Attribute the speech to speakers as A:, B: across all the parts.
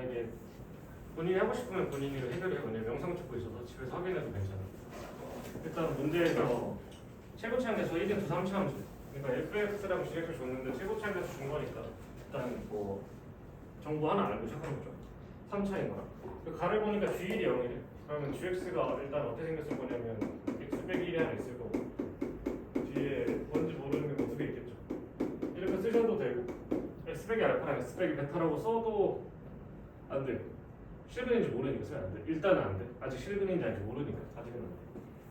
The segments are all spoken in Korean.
A: 만약에 본인이 하고 싶으면 본인이 해결해요. 그냥 영상 찍고 있어서 집에서 확인해도 괜찮아. 일단 문제에서 최고차항에서 1인수 3차함수, 그러니까 fx랑 gx를 줬는데 최고차항에서 준 거니까 일단 뭐 정보 하나 알고 시작하는 거죠. 3차인 거랑 가를 보니까 g1이 0이래. 그러면 gx가 일단 어떻게 생겼을 거냐면 x 빼기 1이 하나 있을 거고 뒤에 뭔지 모르는 게 뭐 두 개 있겠죠. 이렇게 쓰셔도 되고 x 빼기 알파랑 x 빼기 베타라고 써도 안 돼요. 실근인지 모르니까 쓰면 안 돼. 일단은 안 돼. 아직 실근인지 아닌지 모르니까 아직은 안 돼.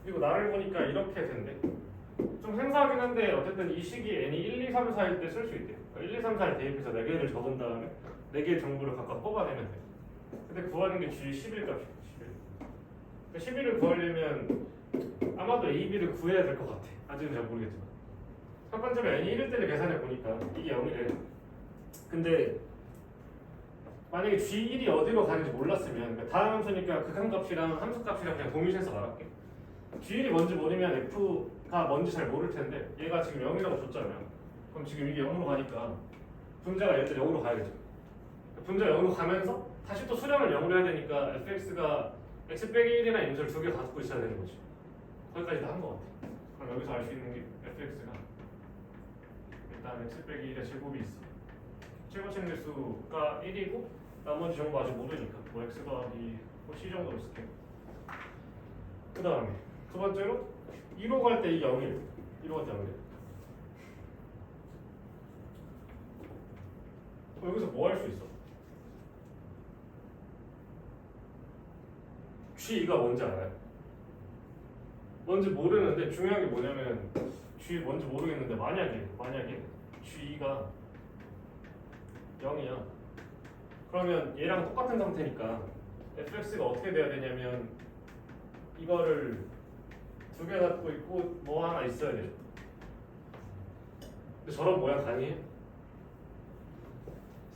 A: 그리고 나를 보니까 이렇게 된대. 좀 생소하긴 한데 어쨌든 이 식이 n이 1, 2, 3, 4일 때 쓸 수 있대요. 그러니까 1, 2, 3, 4를 대입해서 4개를 적은 다음에 4개의 정보를 각각 뽑아내면 돼. 근데 구하는 게 G11 값이에요. 11. 그러니까 11을 구하려면 아마도 A, B를 구해야 될 것 같아. 아직은 잘 모르겠지만. 첫 번째로 n이 1일 때를 계산해 보니까 이게 0이래. 근데 만약에 G1이 어디로 가는지 몰랐으면 그러니까 다음 함수니까 극한값이랑 함수값이랑 그냥 동일시해서 말할게. G1이 뭔지 모르면 F가 뭔지 잘 모를 텐데 얘가 지금 0이라고 줬잖아요. 그럼 지금 이게 0으로 가니까 분자가 얘들 0으로 가야겠죠. 분자가 0으로 가면서 다시 또 수량을 0으로 해야 되니까 fx가 x 빼기 1이나 인수를 두 개 갖고 있어야 되는 거지. 거기까지 다 한 것 같아. 그럼 여기서 알 수 있는 게 fx가 일단 x 빼기 1의 제곱이 있어. 최고층 개수가 1이고 나머지 정보 아직 모르니까 뭐 x 더하기 뭐 c 정도로 쓸게. 그 다음에 두 번째로 2로 갈 때 이게 0이에요. 2로 갈 때 0이에요. 여기서 뭐 할 수 있어? G가 뭔지 알아요? 뭔지 모르는데 중요한 게 뭐냐면 G 뭔지 모르겠는데 만약에 G가 0이야. 그러면 얘랑 똑같은 상태니까 fx가 어떻게 돼야 되냐면 이거를 두 개 갖고 있고 뭐 하나 있어야 돼요. 근데 저런 모양 가능해요?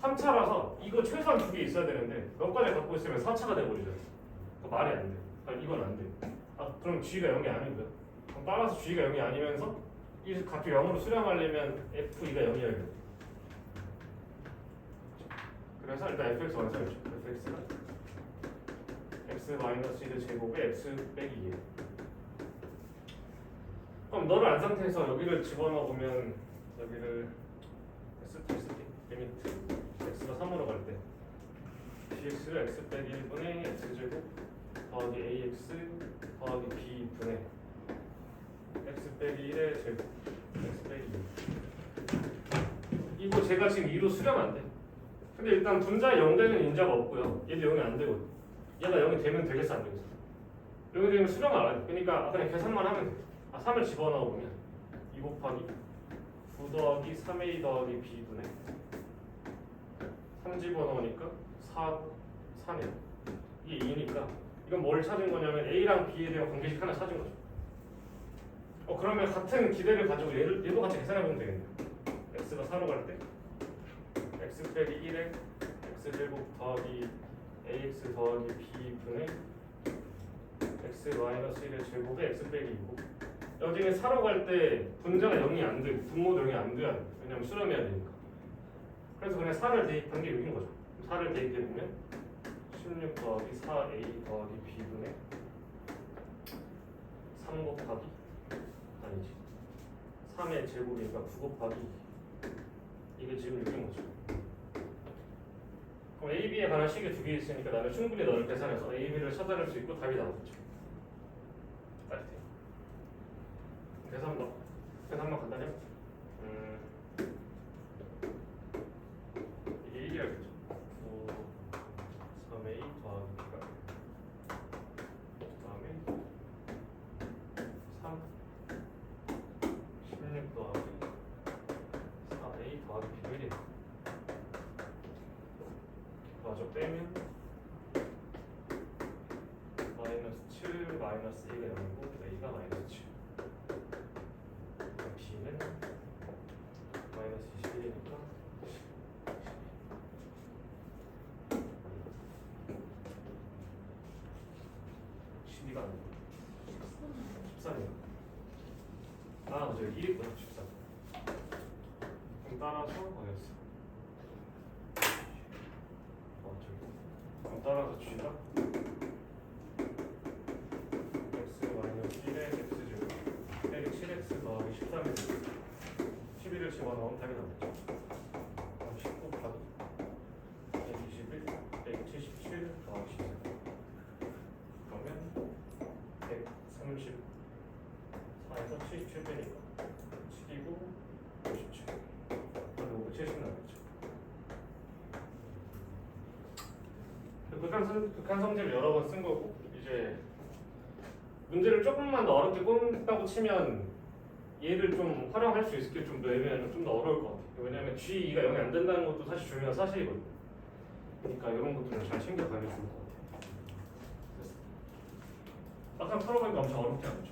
A: 3차라서 이거 최소한 두 개 있어야 되는데 몇 가지 갖고 있으면 4차가 돼버리잖아요. 그러니까 말이 안 돼. 이건 안 돼. 그럼 G가 0이 아닌 거야. 그럼 따라서 G가 0이 아니면서 이 값을 0으로 수렴하려면 F2가 0이어야 돼. 그래서 일단 fx 완성했죠. fx가 x-1의 제곱에 x 빼기 2. 그럼 너를 안 상태에서 여기를 집어넣으면 여기를 리미트 x가 3으로 갈 때 dx를 x 빼기 1분의 x제곱 더하기 ax 더하기 b분의 x 빼기 1의 제곱 x 빼기 2. 이거 제가 지금 2로 수렴 안 돼. 근데 일단 분자에 0 되는 인자가 없고요. 얘도 0이 안 되거든. 얘가 0이 되면 되겠어 안 되겠어? 0이 되면 수렴을 안 해. 그러니까 그냥 계산만 하면 돼. 3을 집어넣어보면 2 곱하기 9 더하기 3a 더하기 b분의 3 집어넣으니까 4네. 이게 2니까 이건 뭘 찾은 거냐면 a랑 b에 대한 관계식 하나 찾은 거죠. 그러면 같은 기대를 가지고 얘도 같이 계산해보면 되겠네요. x가 4로 갈 때 x 빼기 1에 x제곱 더하기 ax 더하기 b분의 x-1의 제곱에 x 빼기 2고 여기는 4로 갈 때 분자가 0이 안 되고 분모도 0이 안 돼야 돼. 왜냐면 수렴해야 되니까. 그래서 그냥 4를 대입한 게 여기인 거죠. 4를 대입해보면 16 더하기 4a 더하기 b분의 3 곱하기 아니지 3의 제곱이니까 9 곱하기 이게 지금 6인 거죠. 그럼 A, B에 관한 식이 두 개 있으니까 나는 충분히 너를 계산해서 A, B를 찾아낼 수 있고 답이 나오겠죠. 알겠지? 계산만 간단해요. 이게 1이라겠죠. 9, 3A 더하기 B가 그 다음에 3, 16 더하기 4A 더하기 B가 1이네. 맞아. 빼면 마이너스 7 마이너스 1가 0이고 a가 마이너스 7 b는 마이너스 21이니까 12가 아니고 13이요. 그죠. 1있구나. 13. 그럼 따라서 어디였어? 저기 따라서 g가 x 마이너스 1의 x제곱 빼기 7x 더하기 13이 되고 11을 집어넣으면 답이 나오죠. 그럼 19 곱하기 121 빼기 77 더하기 14 그러면 134에서 77 빼니까 7이고 57 그럼 570 나오겠죠. 극한 성질을 여러 번 쓴 거고 이제 문제를 조금만 더 어렵게 꾼다고 치면 얘를 좀 활용할 수 있을게 좀 더 애매하면 좀 더 어려울 것 같아요. 왜냐하면 G2가 0이 안 된다는 것도 사실 중요한 사실이거든요. 그러니까 이런 것들을 잘 챙겨가면 좋을 것 같아요. 됐어. 막상 풀어보니까 엄청 어렵지 않죠.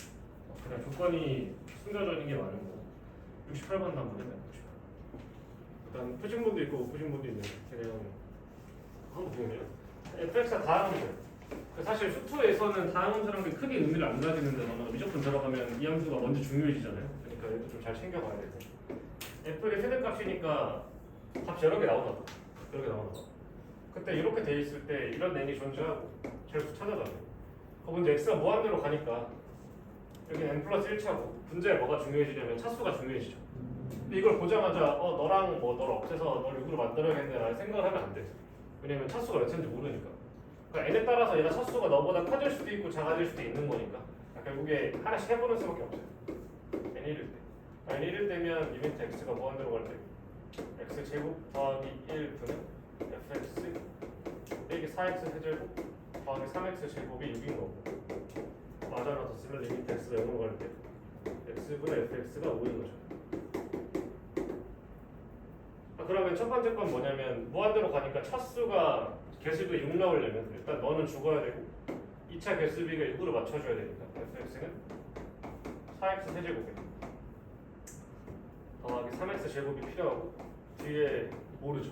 A: 그냥 조건이 순서적인 게 많은 거. 68번 단문에 68. 일단 푸신 분도 있고 못 푸신 분도 있는데 그냥 한번 보면 fx가 다항이죠. 사실 수투에서는 다항함수라는 게 크게 의미를 안 가지는데 너는 무조건 들어가면 이 함수가 먼저 중요해지잖아요. 그러니까 이것도 좀 잘 챙겨가야 돼요. f의 최대값이니까 값이 여러 개 나오잖아. 여러 개 나오잖아. 그때 이렇게 돼 있을 때 이런 랜이 존재하고 절수 찾아가요. 그럼 이제 x가 무한대로 가니까 여기 n 플러스 1차고 분자에 뭐가 중요해지냐면 차수가 중요해지죠. 근데 이걸 보자마자 너랑 뭐 너를 없애서 너를 6으로 만들어야겠네 라는 생각을 하면 안 돼. 왜냐면 차수가 몇 차인지 모르니까. 그러니까 n에 따라서 얘가 차수가 너보다 커질 수도 있고 작아질 수도 있는 거니까 결국에 하나씩 해보는 수밖에 없어요. n 1일 때. n 1일 때면 리미트 x가 무한대로 갈 때 x 제곱 더하기 1 분의 fx 빼기 4x 세제곱 더하기 3x 제곱이 6인 거고 맞아놔서 쓰면 리미트 x가 0으로 갈 때 x분의 fx가 5인 거죠. 그러면 첫 번째 건 뭐냐면 무한대로 가니까 차수가 개수비가 6 나오려면 일단 너는 죽어야 되고 2차 개수비가 6으로 맞춰줘야 되니까 fx는 4x 세제곱이에요. 더하기 3x 제곱이 필요하고 뒤에 모르죠.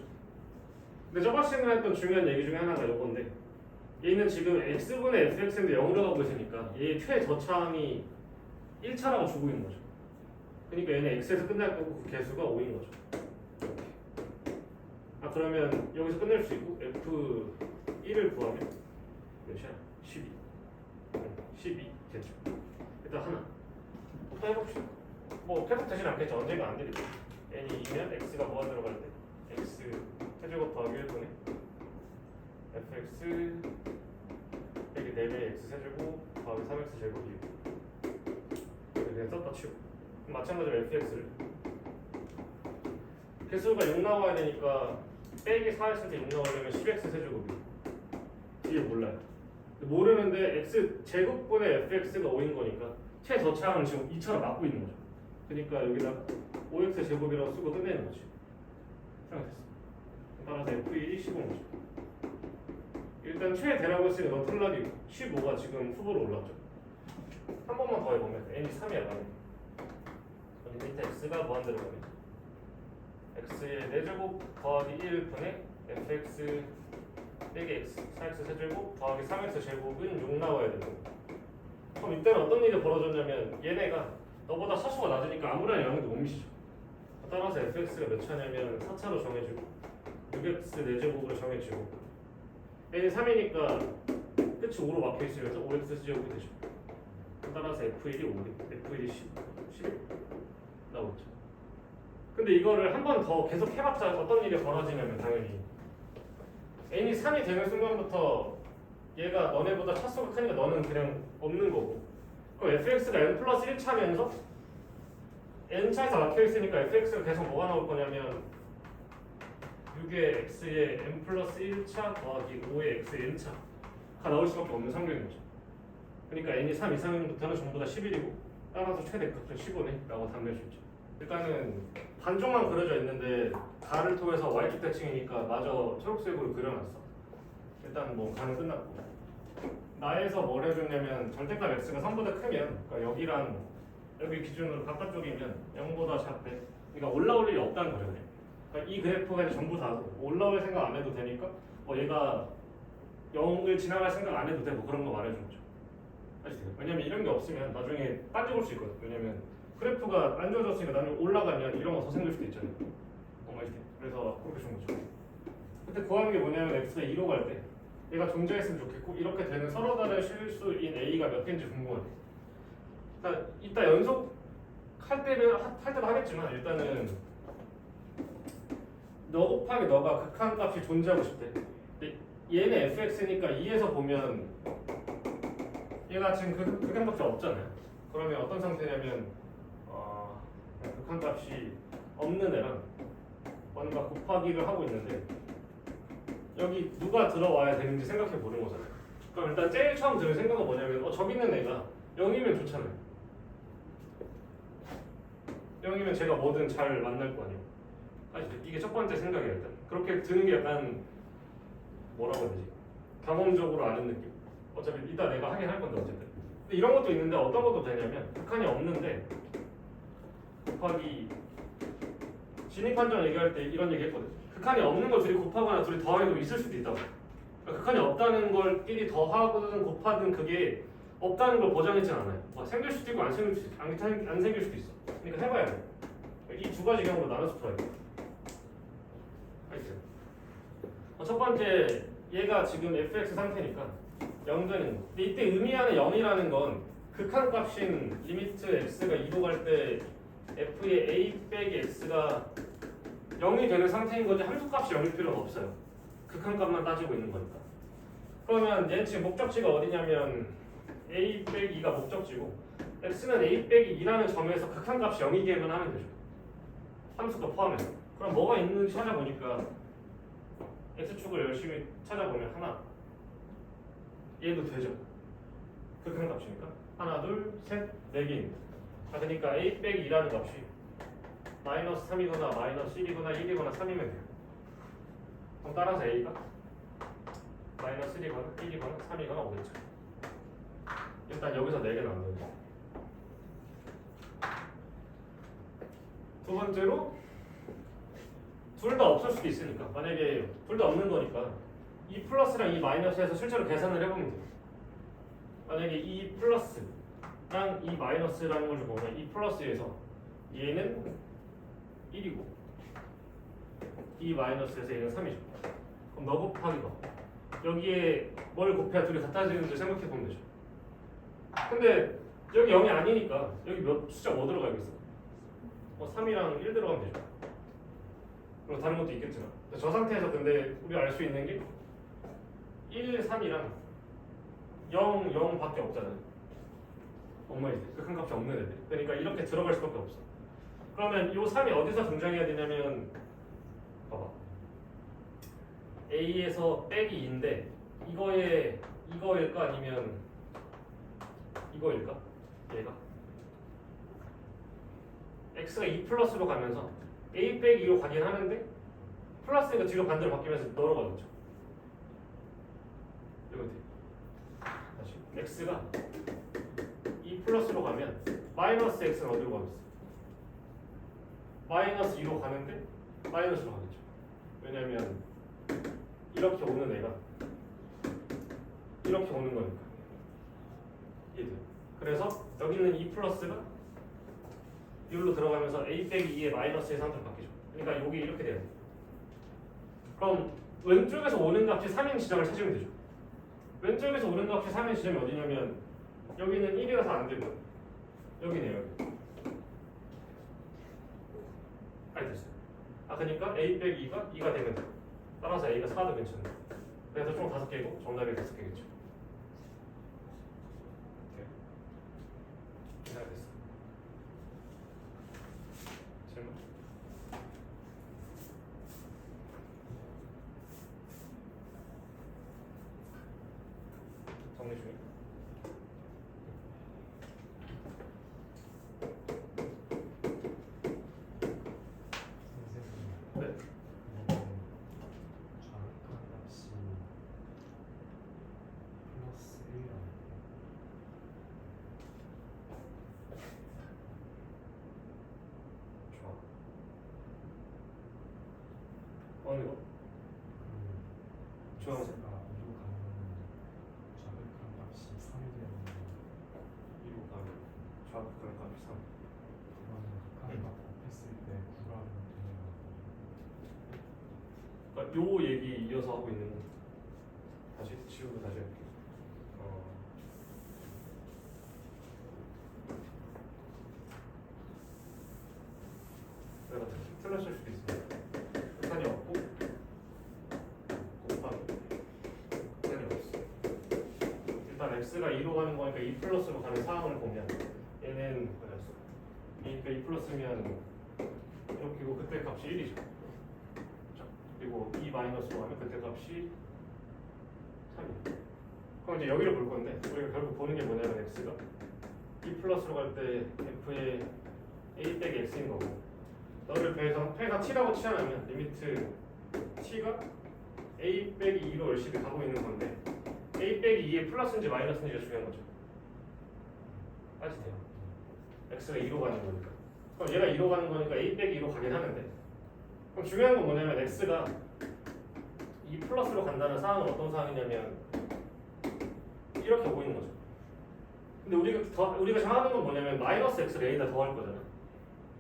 A: 근데 저번 시간에 했던 중요한 얘기 중에 하나가 이건데 얘는 지금 x분의 fx인데 0으로 가고 있으니까 얘의 최저차항이 1차라고 주고 있는 거죠. 그러니까 얘는 x에서 끝날 거고 그 개수가 5인 거죠. 그러면 여기서 끝낼 수 있고 f1을 구하면 몇이야? 12 됐죠. 일단 하나 또 해봅시다. 뭐 계속 되진 않겠죠. 언젠가 안 되리고 n이 2면 x가 무한대로 갈 때 x 세제곱 더하기 1분의 fx 빼기 4배의 x 세제곱 더하기 3x 제곱이 이렇게 그냥 썼다 치고 마찬가지로 fx를 개수가 6 나와야 되니까 빼기 4했을 때 6 나오려면 10x 세제곱이 뒤에 몰라요. 모르는데 x 제곱분의 fx가 5인 거니까 최저차항은 지금 2처럼 맞고 있는 거죠. 그러니까 여기다 5x 제곱이라고 쓰고 끝내는 거지. 생각했어. 따라서 f1이 15인 거죠. 일단 최대라고 했으니까 넌 툴락이고 15가 지금 후보로 올랐죠. 한 번만 더 해보면 n이 3이야 나는. 밑에 x가 무한대로 가면 x의 4제곱 더하기 1분의 fx 빼기 x 4x 세제곱 더하기 3x 제곱은 6 나와야 되고 그럼 이때는 어떤 일이 벌어졌냐면 얘네가 너보다 차수가 낮으니까 아무런 영향도 못 미치죠. 따라서 fx가 몇 차냐면 4차로 정해지고 6x 4제곱으로 정해지고 n이 3이니까 끝이 5로 막혀있으면서 5x 제곱이 되죠. 따라서 f1이 5래 f1이 11 나오죠. 근데 이거를 한 번 더 계속 해봤자 어떤 일이 벌어지냐면 당연히 n이 3이 되는 순간부터 얘가 너네보다 차수가 크니까 너는 그냥 없는 거고 그럼 fx가 n 플러스 1차면서 n차에서 막혀있으니까 fx가 계속 뭐가 나올 거냐면 6의 x의 n 플러스 1차 더하기 5의 x의 n차가 나올 수밖에 없는 상황인 거죠. 그러니까 n이 3 이상부터는 전부 다 11이고 따라서 최대값은 15네 라고 답낼 수 있죠. 일단은 반쪽만 그려져 있는데 가를 통해서 y축 대칭이니까 마저 초록색으로 그려놨어. 일단 뭐 가는 끝났고 나에서 뭘 해줬냐면 절대값 x가 3보다 크면 그러니까 여기랑 여기 기준으로 바깥쪽이면 0보다 작대. 그러니까 올라올 일이 없다는 거죠. 그러니까 이 그래프가 이제 전부 다 올라올 생각 안 해도 되니까 얘가 0을 지나갈 생각 안 해도 되고 그런 거 말해준 거죠. 아시죠? 왜냐면 이런 게 없으면 나중에 빠져볼 수 있거든. 왜냐면 그래프가 안 좋아졌으니까 나중에 올라가면 이런 거 더 생길 수도 있잖아요. 아시죠? 그래서 그렇게 준 거죠. 그때 구하는 게 뭐냐면 x가 2로 갈 때 얘가 존재했으면 좋겠고 이렇게 되는 서로 다른 실수인 A가 몇 개인지 궁금하네. 그러니까 이따 연속 할 때도 하겠지만 일단은 너 곱하기 너가 극한값이 존재하고 싶대. 근데 얘는 fx니까 2에서 보면 얘가 지금 극한값이 없잖아요. 그러면 어떤 상태냐면 극한값이 없는 애랑 뭔가 곱하기를 하고 있는데 여기 누가 들어와야 되는지 생각해 보는 거잖아요. 그럼 일단 제일 처음 드는 생각은 뭐냐면 저기 있는 애가 0이면 좋잖아요. 0이면 제가 뭐든 잘 만날 거 아니에요. 아시죠? 이게 첫 번째 생각이에요. 일단 그렇게 드는 게 약간 뭐라고 해야 되지? 경험적으로 아는 느낌. 어차피 이따 내가 하긴 할 건데 어쨌든. 근데 이런 것도 있는데 어떤 것도 되냐면 극한이 없는데 곱하기 진입 판정 얘기할 때 이런 얘기 했거든. 극한이 없는 걸 둘이 곱하거나 둘이 더해도 있을 수도 있다고. 그러니까 극한이 없다는 걸끼리 더하든 곱하든 그게 없다는 걸 보장하진 않아요. 생길 수도 있고 안 생길 수도 있어. 그러니까 해봐야 돼. 이 두 가지 경우로 나눠서 풀어야 돼. 알겠어요? 첫 번째 얘가 지금 fx 상태니까 0 되는 거. 근데 이때 의미하는 0이라는 건 극한값인 리미트 x가 2로 갈 때 f의 a 빼기 x가 0이 되는 상태인 거지 함수값이 0일 필요는 없어요. 극한값만 따지고 있는 거니까. 그러면 얘는 지금 목적지가 어디냐면 a 빼기 2가 목적지고 x는 a 빼기 2라는 점에서 극한값이 0이기만 하면 되죠. 함수도 포함해서. 그럼 뭐가 있는지 찾아보니까 x축을 열심히 찾아보면 하나 얘도 되죠. 극한값이니까 하나 둘 셋 네 개입니다. 그러니까 a 빼기 2라는 값이 마이너스 3이거나 마이너스 1이거나 1이거나 3이면 돼요. 그럼 따라서 a가 마이너스 1이거나 1이거나 3이거나 오겠죠. 일단 여기서 4개 나온다는 거죠. 두 번째로 둘 다 없을 수도 있으니까 만약에 둘 다 없는 거니까 이 플러스랑 이 마이너스에서 실제로 계산을 해보면 돼요. 만약에 이 플러스랑 이 마이너스라는 걸 보면 이 플러스에서 얘는 1이고 이 마이너스에서 얘는 3이죠. 그럼 너 곱하기 너 여기에 뭘 곱해야 둘이 같아지는지 생각해 보면 되죠. 근데 여기 0이 아니니까 여기 숫자 뭐 들어가겠어? 3이랑 1 들어가면 되죠. 그리고 다른 것도 있겠지만 저 상태에서 근데 우리 알 수 있는 게 1, 3이랑 0, 0밖에 없잖아요. 엄마이들 극한 값이 없는 애들. 그러니까 이렇게 들어갈 수밖에 없어. 그러면 이 3이 어디서 등장해야 되냐면 봐봐 A에서 빼기 2인데 이거일까 아니면 이거일까? 얘가 x가 2 플러스로 가면서 a 빼기 2로 가긴 하는데 플러스니까 뒤로 반대로 바뀌면서 너로 가겠죠. 이거 돼. 다시 x가 2 플러스로 가면 마이너스 x는 어디로 가겠어? 마이너스 2로 가는데 마이너스로 가겠죠. 왜냐면 이렇게 오는 애가 이렇게 오는 거니까. 얘들. 그래서 여기 있는 2 플러스가 여기로 들어가면서 a 빼기 2의 마이너스의 상태로 바뀌죠. 그러니까 여기 이렇게 돼요. 그럼 왼쪽에서 오는 값이 3인 지점을 찾으면 되죠. 왼쪽에서 오는 값이 3인 지점이 어디냐면 여기는 1이라서 안 되고 여기네요. 여기. 됐어요. 그러니까 a 빼기 2가 2가 되면 돼요. 따라서 a가 4도 괜찮아요. 그래서 총 5개고 정답이 5개겠죠. 잘 됐어. 질문? 정리 중에. 네.
B: 좌극한값이 플러스 1이라는
A: 좋아. 어느 거? 좋아.
B: x가 2로 가면 좌극한값이 3이 되는
A: 2로 가면 좌극한 값이 3.
B: 그러면 극한값 곱했을 때 9가 되는
A: 그러니까 요 얘기 이어서 하고 있는 거. 다시 지우고 다시 할게. 내가 틀렸을 수도 있어. 산이 없고 곱하기 산이 없어. 일단 x가 2로 가는 거니까 2 플러스로 가는 상황을 보면 얘는 뭐였어? 2니까 2 플러스면 이렇게고 그때 값이 1이죠. 그리고 2 마이너스로 하면 그때 값이 3이에요. 그럼 이제 여기를 볼 건데 우리가 결국 보는 게 뭐냐면 x가 2 플러스로 갈 때 f의 a 빼기 x인 거고 너를 배에서 t라고 치환하면 리미트 t가 a 빼기 2로 열심히 가고 있는 건데 a 빼기 2의 플러스인지 마이너스인지가 중요한 거죠. 아시죠? x가 2로 가는 거니까. 그럼 얘가 2로 가는 거니까 a 빼기 2로 가긴 하는데 그럼 중요한 건 뭐냐면 x가 2 플러스로 간다는 상황은 어떤 상황이냐면 이렇게 오고 있는 거죠. 근데 우리가 정하는 건 뭐냐면 마이너스 x를 a에다 더할 거잖아.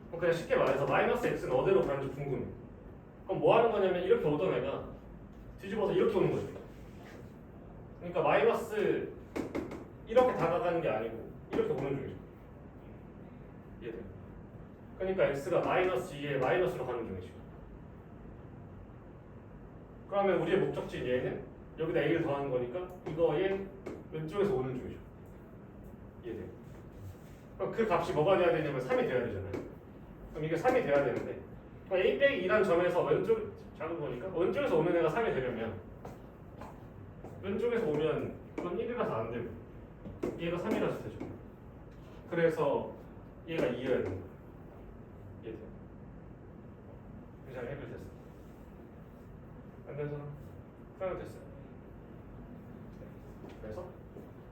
A: 그럼 그냥 쉽게 말해서 마이너스 x는 어디로 가는지 궁금해. 그럼 뭐 하는 거냐면 이렇게 오던 애가 뒤집어서 이렇게 오는 거죠. 그러니까 마이너스 이렇게 다가가는 게 아니고 이렇게 오는 중이죠. 이해돼요? 그러니까 x가 마이너스 2에 마이너스로 가는 중이죠. 그러면 우리의 목적지인 얘는 여기다 a를 더하는 거니까 이거에 왼쪽에서 오는 중이죠. 이해돼요? 그럼 그 값이 뭐가 돼야 되냐면 3이 돼야 되잖아요. 그럼 이게 3이 돼야 되는데 a 빼기 2란 점에서 왼쪽 작은 거니까 왼쪽에서 오는 애가 3이 되려면 왼쪽에서 오면 이건 1이라서 안 되고 얘가 3이라서 되죠. 그래서 얘가 2여야 됩니다. 이해돼요? 잘 해결됐어. 안 돼서 해결됐어요. 그래서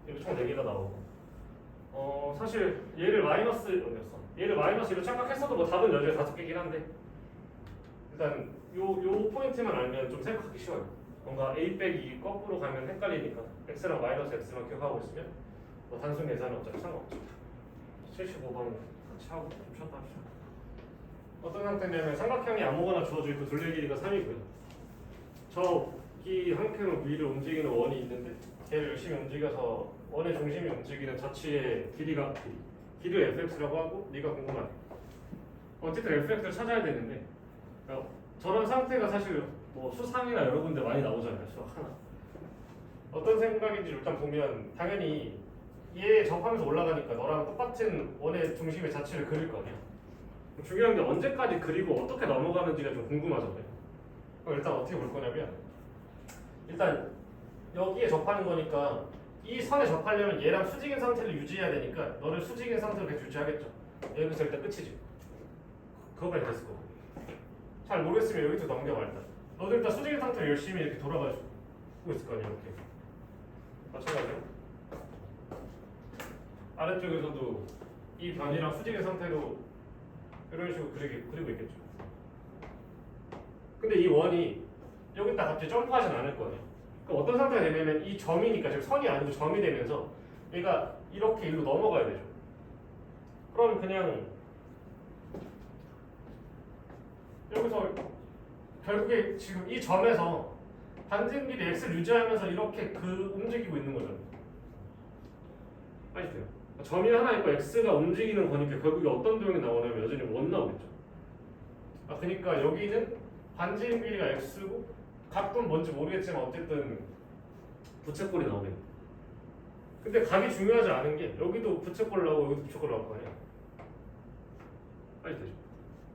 A: 이렇게 총 4개가 나오고 사실 얘를 마이너스 어디였어? 얘를 마이너스 1로 착각했어도 뭐 답은 여전히 5개긴 한데 일단 요 포인트만 알면 좀 생각하기 쉬워요. 뭔가 a 빼기 2 거꾸로 가면 헷갈리니까 x랑 마이너스 x만 기억하고 있으면 뭐 단순 계산은 어차피 상관없죠. 75번 같이 하고 좀 쉬었다 합시다. 어떤 상태냐면 삼각형이 아무거나 주어져 있고 둘레 길이가 3이고요. 저기 삼각형 위를 움직이는 원이 있는데 걔를 열심히 움직여서 원의 중심이 움직이는 자치의 길이를 fx라고 하고 네가 궁금하네. 어쨌든 fx를 찾아야 되는데 저런 상태가 사실 뭐 수상이나 여러 군데 많이 나오잖아요. 수학 하나. 어떤 생각인지 일단 보면 당연히 얘 접하면서 올라가니까 너랑 똑같은 원의 중심의 자치를 그릴 거 아니야. 중요한 게 언제까지 그리고 어떻게 넘어가는지가 좀 궁금하잖아요. 그럼 일단 어떻게 볼 거냐면 일단 여기에 접하는 거니까 이 선에 접하려면 얘랑 수직인 상태를 유지해야 되니까 너를 수직인 상태로 계속 유지하겠죠. 여기서 일단 끝이지. 그거까지 됐을 거고. 잘 모르겠으면 여기도 넘겨봐 일단. 너도 일단 수직인 상태로 열심히 이렇게 돌아가지고 있을 거 아니야. 이렇게. 마찬가지로 아래쪽에서도 이 변이랑 수직인 상태로 이런 식으로 그리고 있겠죠. 근데 이 원이 여기다 갑자기 점프하진 않을 거예요. 그럼 어떤 상태가 되냐면 이 점이니까 지금 선이 아니고 점이 되면서 얘가 이렇게 일로 넘어가야 되죠. 그럼 그냥 여기서 결국에 지금 이 점에서 반진 길이 x를 유지하면서 이렇게 움직이고 있는 거잖아요. 아시죠? 점이 하나 있고 x가 움직이는 거니까 결국에 어떤 도형이 나오냐면 여전히 원 나오겠죠. 그러니까 여기는 반진 길이가 x고 각도는 뭔지 모르겠지만 어쨌든 부채꼴이 나오겠네. 근데 각이 중요하지 않은 게 여기도 부채꼴 나오고 여기도 부채꼴 나올 거 아니야. 아시죠?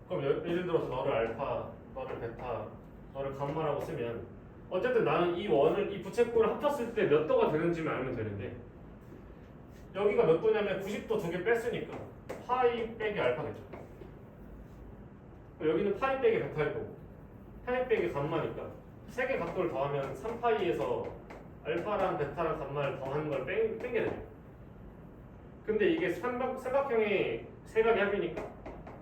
A: 그럼 예를 들어서 너를 알파, 너를 베타, 너를 감마라고 쓰면 어쨌든 나는 이 원을 이 부채꼴을 합쳤을 때 몇 도가 되는지만 알면 되는데 여기가 몇 도냐면 90도 2개 뺐으니까 파이 빼기 알파겠죠. 여기는 파이 빼기 베타일 거고 파이 빼기 감마니까 3개 각도를 더하면 3파이에서 알파랑 베타랑 감마를 더하는 걸 뺀게 되죠. 근데 이게 삼각형의 세각이 합이니까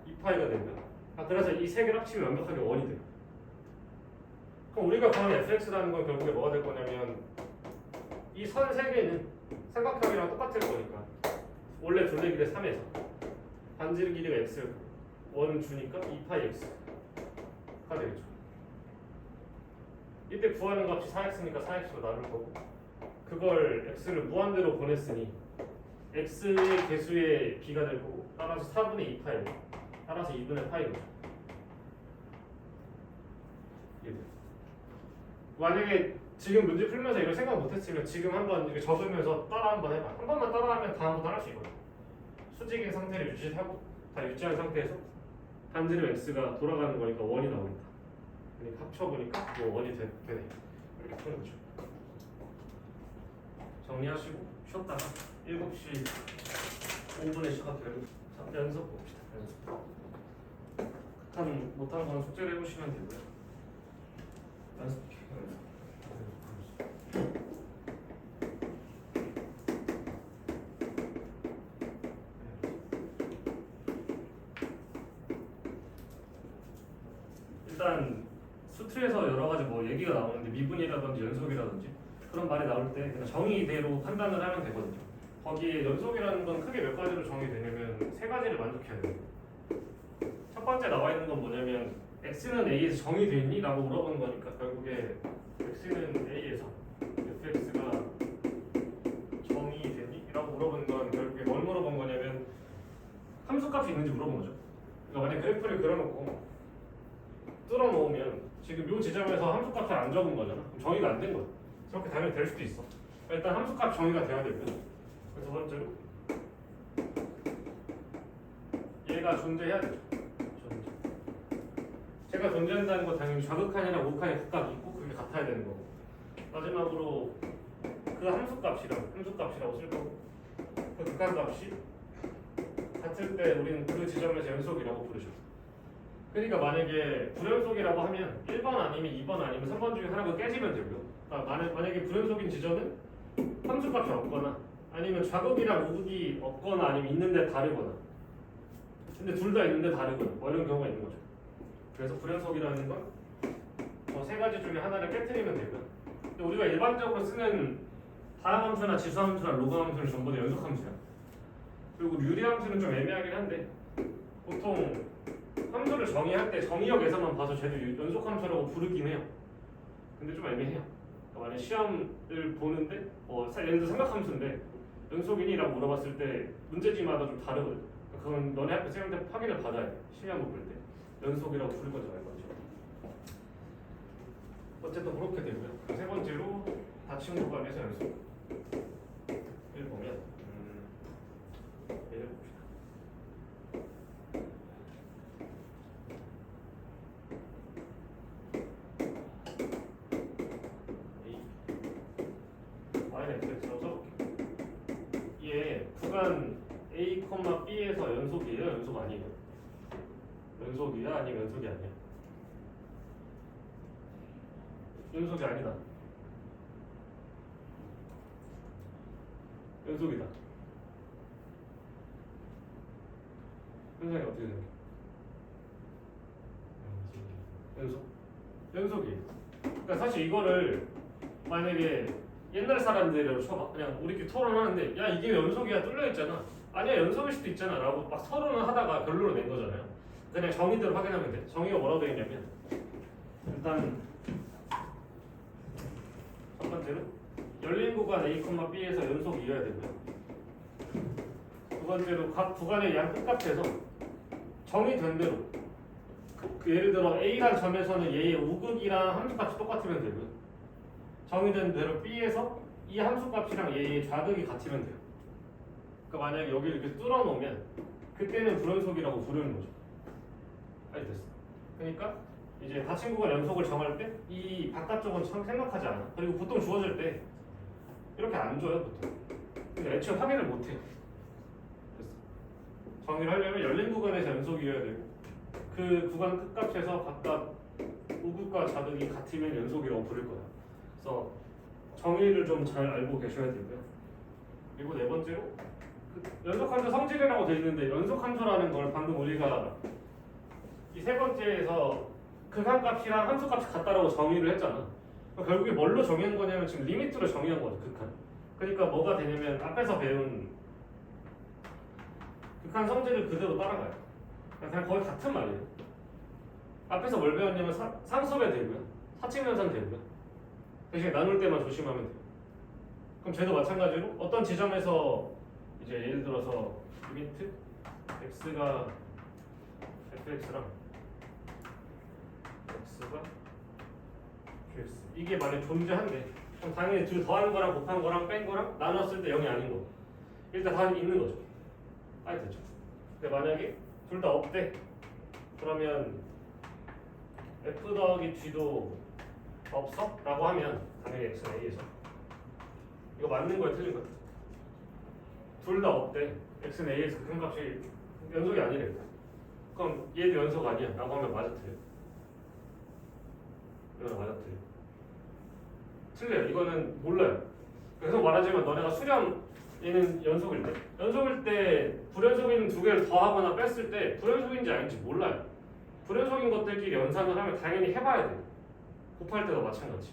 A: 2파이가 됩니다. 그래서 이 세 개를 합치면 완벽하게 원이 돼요. 그럼 우리가 구하는 fx라는 건 결국에 뭐가 될 거냐면 이 선 3개는 삼각형이랑 똑같을 거니까 원래 둘레 길이 3에서 반지름 길이가 x 원 주니까 2파이 x가 되겠죠. 이때 구하는 값이 4x니까 4x로 나눌 거고 그걸 x를 무한대로 보냈으니 x의 개수의 b가 될 거고 따라서 4분의 2 파이 따라서 2분의 파이거죠. 만약에 지금 문제 풀면서 이걸 생각 못했으면 지금 한번 이렇게 적으면서 따라 한번 해봐. 한 번만 따라하면 다음부터 할 수 있거든. 수직인 상태를 유지하고 다 유지한 상태에서 반지름 x가 돌아가는 거니까 원이 나오겠다. 그러니까 합쳐보니까 뭐 원이 되네. 이렇게 푸는 거죠. 정리하시고 쉬었다가 7시 5분에 시작할게요. 자, 연습 봅시다. 연습. 못한 건 숙제를 해보시면 되고요. 연습. 일단 수트에서 여러 가지 뭐 얘기가 나오는데 미분이라든지 연속이라든지 그런 말이 나올 때 그냥 정의대로 판단을 하면 되거든요. 거기에 연속이라는 건 크게 몇 가지로 정의되냐면 세 가지를 만족해야 돼요. 첫 번째 나와 있는 건 뭐냐면 x는 a에서 정의되어 있니? 라고 물어보는 거니까 결국에 x는 a에서 fx가 정의되니? 라고 물어보는 건 결국에 뭘 물어본 거냐면 함수값이 있는지 물어본 거죠. 그러니까 만약 그래프를 그려놓고 뚫어 놓으면 지금 이 지점에서 함수값을 안 적은 거잖아. 그럼 정의가 안 된 거야. 저렇게 당연히 될 수도 있어. 일단 함수값 정의가 돼야 되고요. 그래서 두 번째로 얘가 존재해야 되죠. 존재. 제가 존재한다는 건 당연히 좌극한이랑 우극한이 각각 있고 그게 같아야 되는 거고. 마지막으로 그 함수값이라고 쓸 거고 그 극한값이 같을 때 우리는 그 지점에서 연속이라고 부르죠. 그러니까 만약에 불연속이라고 하면 1번 아니면 2번 아니면 3번 중에 하나가 깨지면 되고요. 그러니까 만약에 불연속인 지점은 함수값이 없거나 아니면 좌극이랑 우극이 없거나 아니면 있는데 다르거나 근데 둘 다 있는데 다르거나 뭐 이런 경우가 있는 거죠. 그래서 불연속이라는 건 저 세 가지 중에 하나를 깨트리면 되고요. 근데 우리가 일반적으로 쓰는 다항함수나 지수함수나 로그함수는 전부 다 연속함수야. 그리고 유리함수는 좀 애매하긴 한데 보통 함수를 정의할 때 정의역에서만 봐서 쟤도 연속함수라고 부르긴 해요. 근데 좀 애매해요. 그러니까 만약 시험을 보는데 예를 들어 삼각함수인데 연속이니라고 물어봤을 때 문제지마다 좀 다르거든. 그건 너네 학교 쌤한테 확인을 받아야 돼. 시험을 볼 때 연속이라고 부를 건지 말 건지. 어쨌든 그렇게 되고요. 세 번째로 다친 구간에서 연속. 를 보면 얘를 봅시다. 얘 구간 A, B에서 연속이에요? 연속 아니에요? 연속이야? 아니면 연속이 아니야? 연속이 아니다. 연속이다. 현상이 어떻게 생각해? 연속이에요. 그러니까 사실 이거를 만약에 옛날 사람들이라고 쳐봐. 그냥 우리끼리 토론하는데 야 이게 연속이야 뚫려있잖아. 아니야 연속일 수도 있잖아 라고 막 토론을 하다가 결론을 낸 거잖아요. 그냥 정의대로 확인하면 돼. 정의가 뭐라고 되어 있냐면 일단 첫 번째로 열린 구간 A, B에서 연속이어야 되고요. 두 번째로 각 구간의 양 끝값에서 정의된 대로 예를 들어 A란 점에서는 얘의 우극이랑 함수값이 똑같으면 되고요. 정의된 대로 B에서 이 함수값이랑 얘의 좌극이 같으면 돼요. 그러니까 만약에 여기를 이렇게 뚫어 놓으면 그때는 불연속이라고 부르는 거죠. 됐어. 그러니까 이제 닫힌 구간 연속을 정할 때 이 바깥쪽은 참 생각하지 않아. 그리고 보통 주어질 때 이렇게 안 줘요 보통. 근데 애초에 확인을 못 해요. 됐어. 정의를 하려면 열린 구간에서 연속이어야 되고 그 구간 끝값에서 각각 우극과 좌극이 같으면 연속이라고 부를 거야. 그래서 정의를 좀 잘 알고 계셔야 되고요. 그리고 네 번째로 연속함수 성질이라고 되어 있는데 연속함수라는 걸 방금 우리가 이 세 번째에서 극한값이랑 함수값이 같다라고 정의를 했잖아. 결국에 뭘로 정의한 거냐면 지금 리미트로 정의한 거죠. 극한. 그러니까 뭐가 되냐면 앞에서 배운 극한 성질을 그대로 따라가요. 그냥 거의 같은 말이에요. 앞에서 뭘 배웠냐면 상수배 되고요. 사칙연산 되고요. 대신에 나눌 때만 조심하면 돼요. 그럼 쟤도 마찬가지로 어떤 지점에서 이제 예를 들어서 리미트 x가 fx랑 x가 qx 이게 만약 존재한대. 그럼 당연히 둘 더한 거랑 곱한 거랑 뺀 거랑 나눴을 때 0이 아닌 거. 일단 다 있는 거죠. 됐죠. 근데 만약에 둘 다 없대. 그러면 f 더하기 g도 없어? 라고 하면 당연히 x는 a에서 이거 맞는 거야 틀린 거야? 둘 다 없대. x는 a에서 극한값이 연속이 아니래. 그럼 얘도 연속 아니야 라고 하면 맞아 틀려? 이거는 맞아 틀려? 틀려요. 이거는 몰라요. 계속 말하지만 너네가 수렴 얘는 연속일 때 연속일 때 불연속인 두 개를 더하거나 뺐을 때 불연속인지 아닌지 몰라요. 불연속인 것들끼리 연산을 하면 당연히 해봐야 돼. 곱할 때도 마찬가지.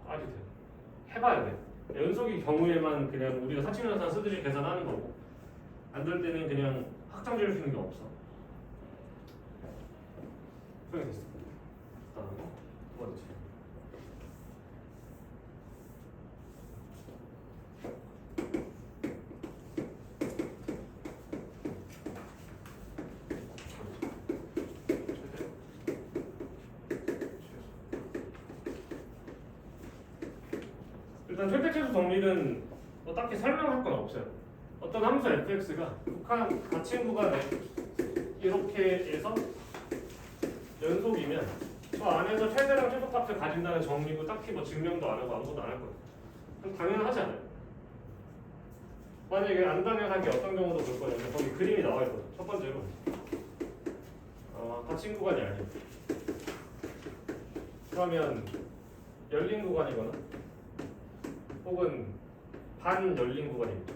A: 돼요. 해봐야 돼. 연속인 경우에만 그냥 우리가 사칙연산 쓰듯이 계산하는 거고 안 될 때는 그냥 확정지을 수 있는 게 없어. 수행이 됐어. 다음에 두 번째. 일단 최대 최소 정리는 뭐 딱히 설명할 건 없어요. 어떤 함수 fx가 극한 닫힌 구간에 이렇게 해서 연속이면 저 안에서 최대랑 최소값을 가진다는 정리고 딱히 뭐 증명도 안 하고 아무것도 안 할 거예요. 그럼 당연하지 않아요. 만약에 안 당연한 게 어떤 경우도 볼 거냐면 거기 그림이 나와 있거든. 첫 번째로 닫힌 구간이 아니에요. 그러면 열린 구간이거나 혹은 반 열린 구간입니다.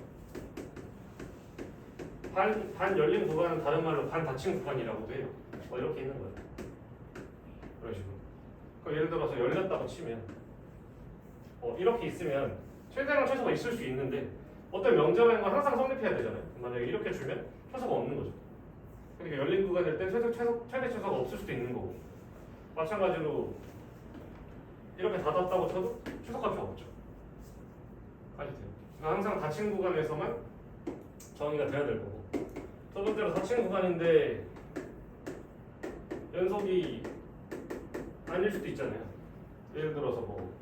A: 반 열린 구간은 다른 말로 반 닫힌 구간이라고도 해요. 이렇게 있는 거예요. 그런 식으로. 그럼 예를 들어서 열렸다고 치면 이렇게 있으면 최대랑 최소가 있을 수 있는데 어떤 명제라는 건 항상 성립해야 되잖아요. 만약에 이렇게 주면 최소가 없는 거죠. 그러니까 열린 구간일 때 최대 최소가 없을 수도 있는 거고 마찬가지로 이렇게 닫았다고 쳐도 최소값이 없죠. 아시죠? 항상 닫힌 구간에서만 정의가 돼야 될 거고 첫 번째로 닫힌 구간인데 연속이 아닐 수도 있잖아요. 예를 들어서 뭐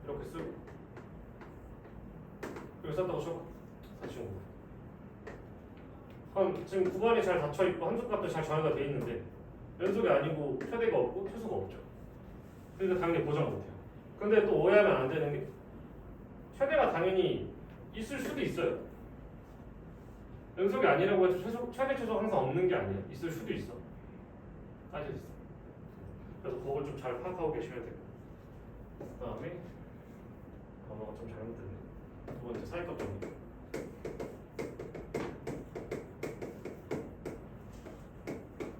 A: 이렇게 쓰고 여기 썼다고 쳐봐. 닫힌 구간. 그럼 지금 구간이 잘 닫혀 있고 함수값도 잘 정의가 돼 있는데 연속이 아니고 최대가 없고 최소가 없죠. 그러니까 당연히 보정 못해요. 근데 또 오해하면 안 되는 게 최대가 당연히 있을 수도 있어요. 연속이 아니라고 해서 최대 최소가 항상 없는 게 아니에요. 있을 수도 있어. 아시겠어? 그래서 그걸 좀 잘 파악하고 계셔야 돼요. 그 다음에 언어가 좀 잘못됐네. 두 번째 사이값 정리.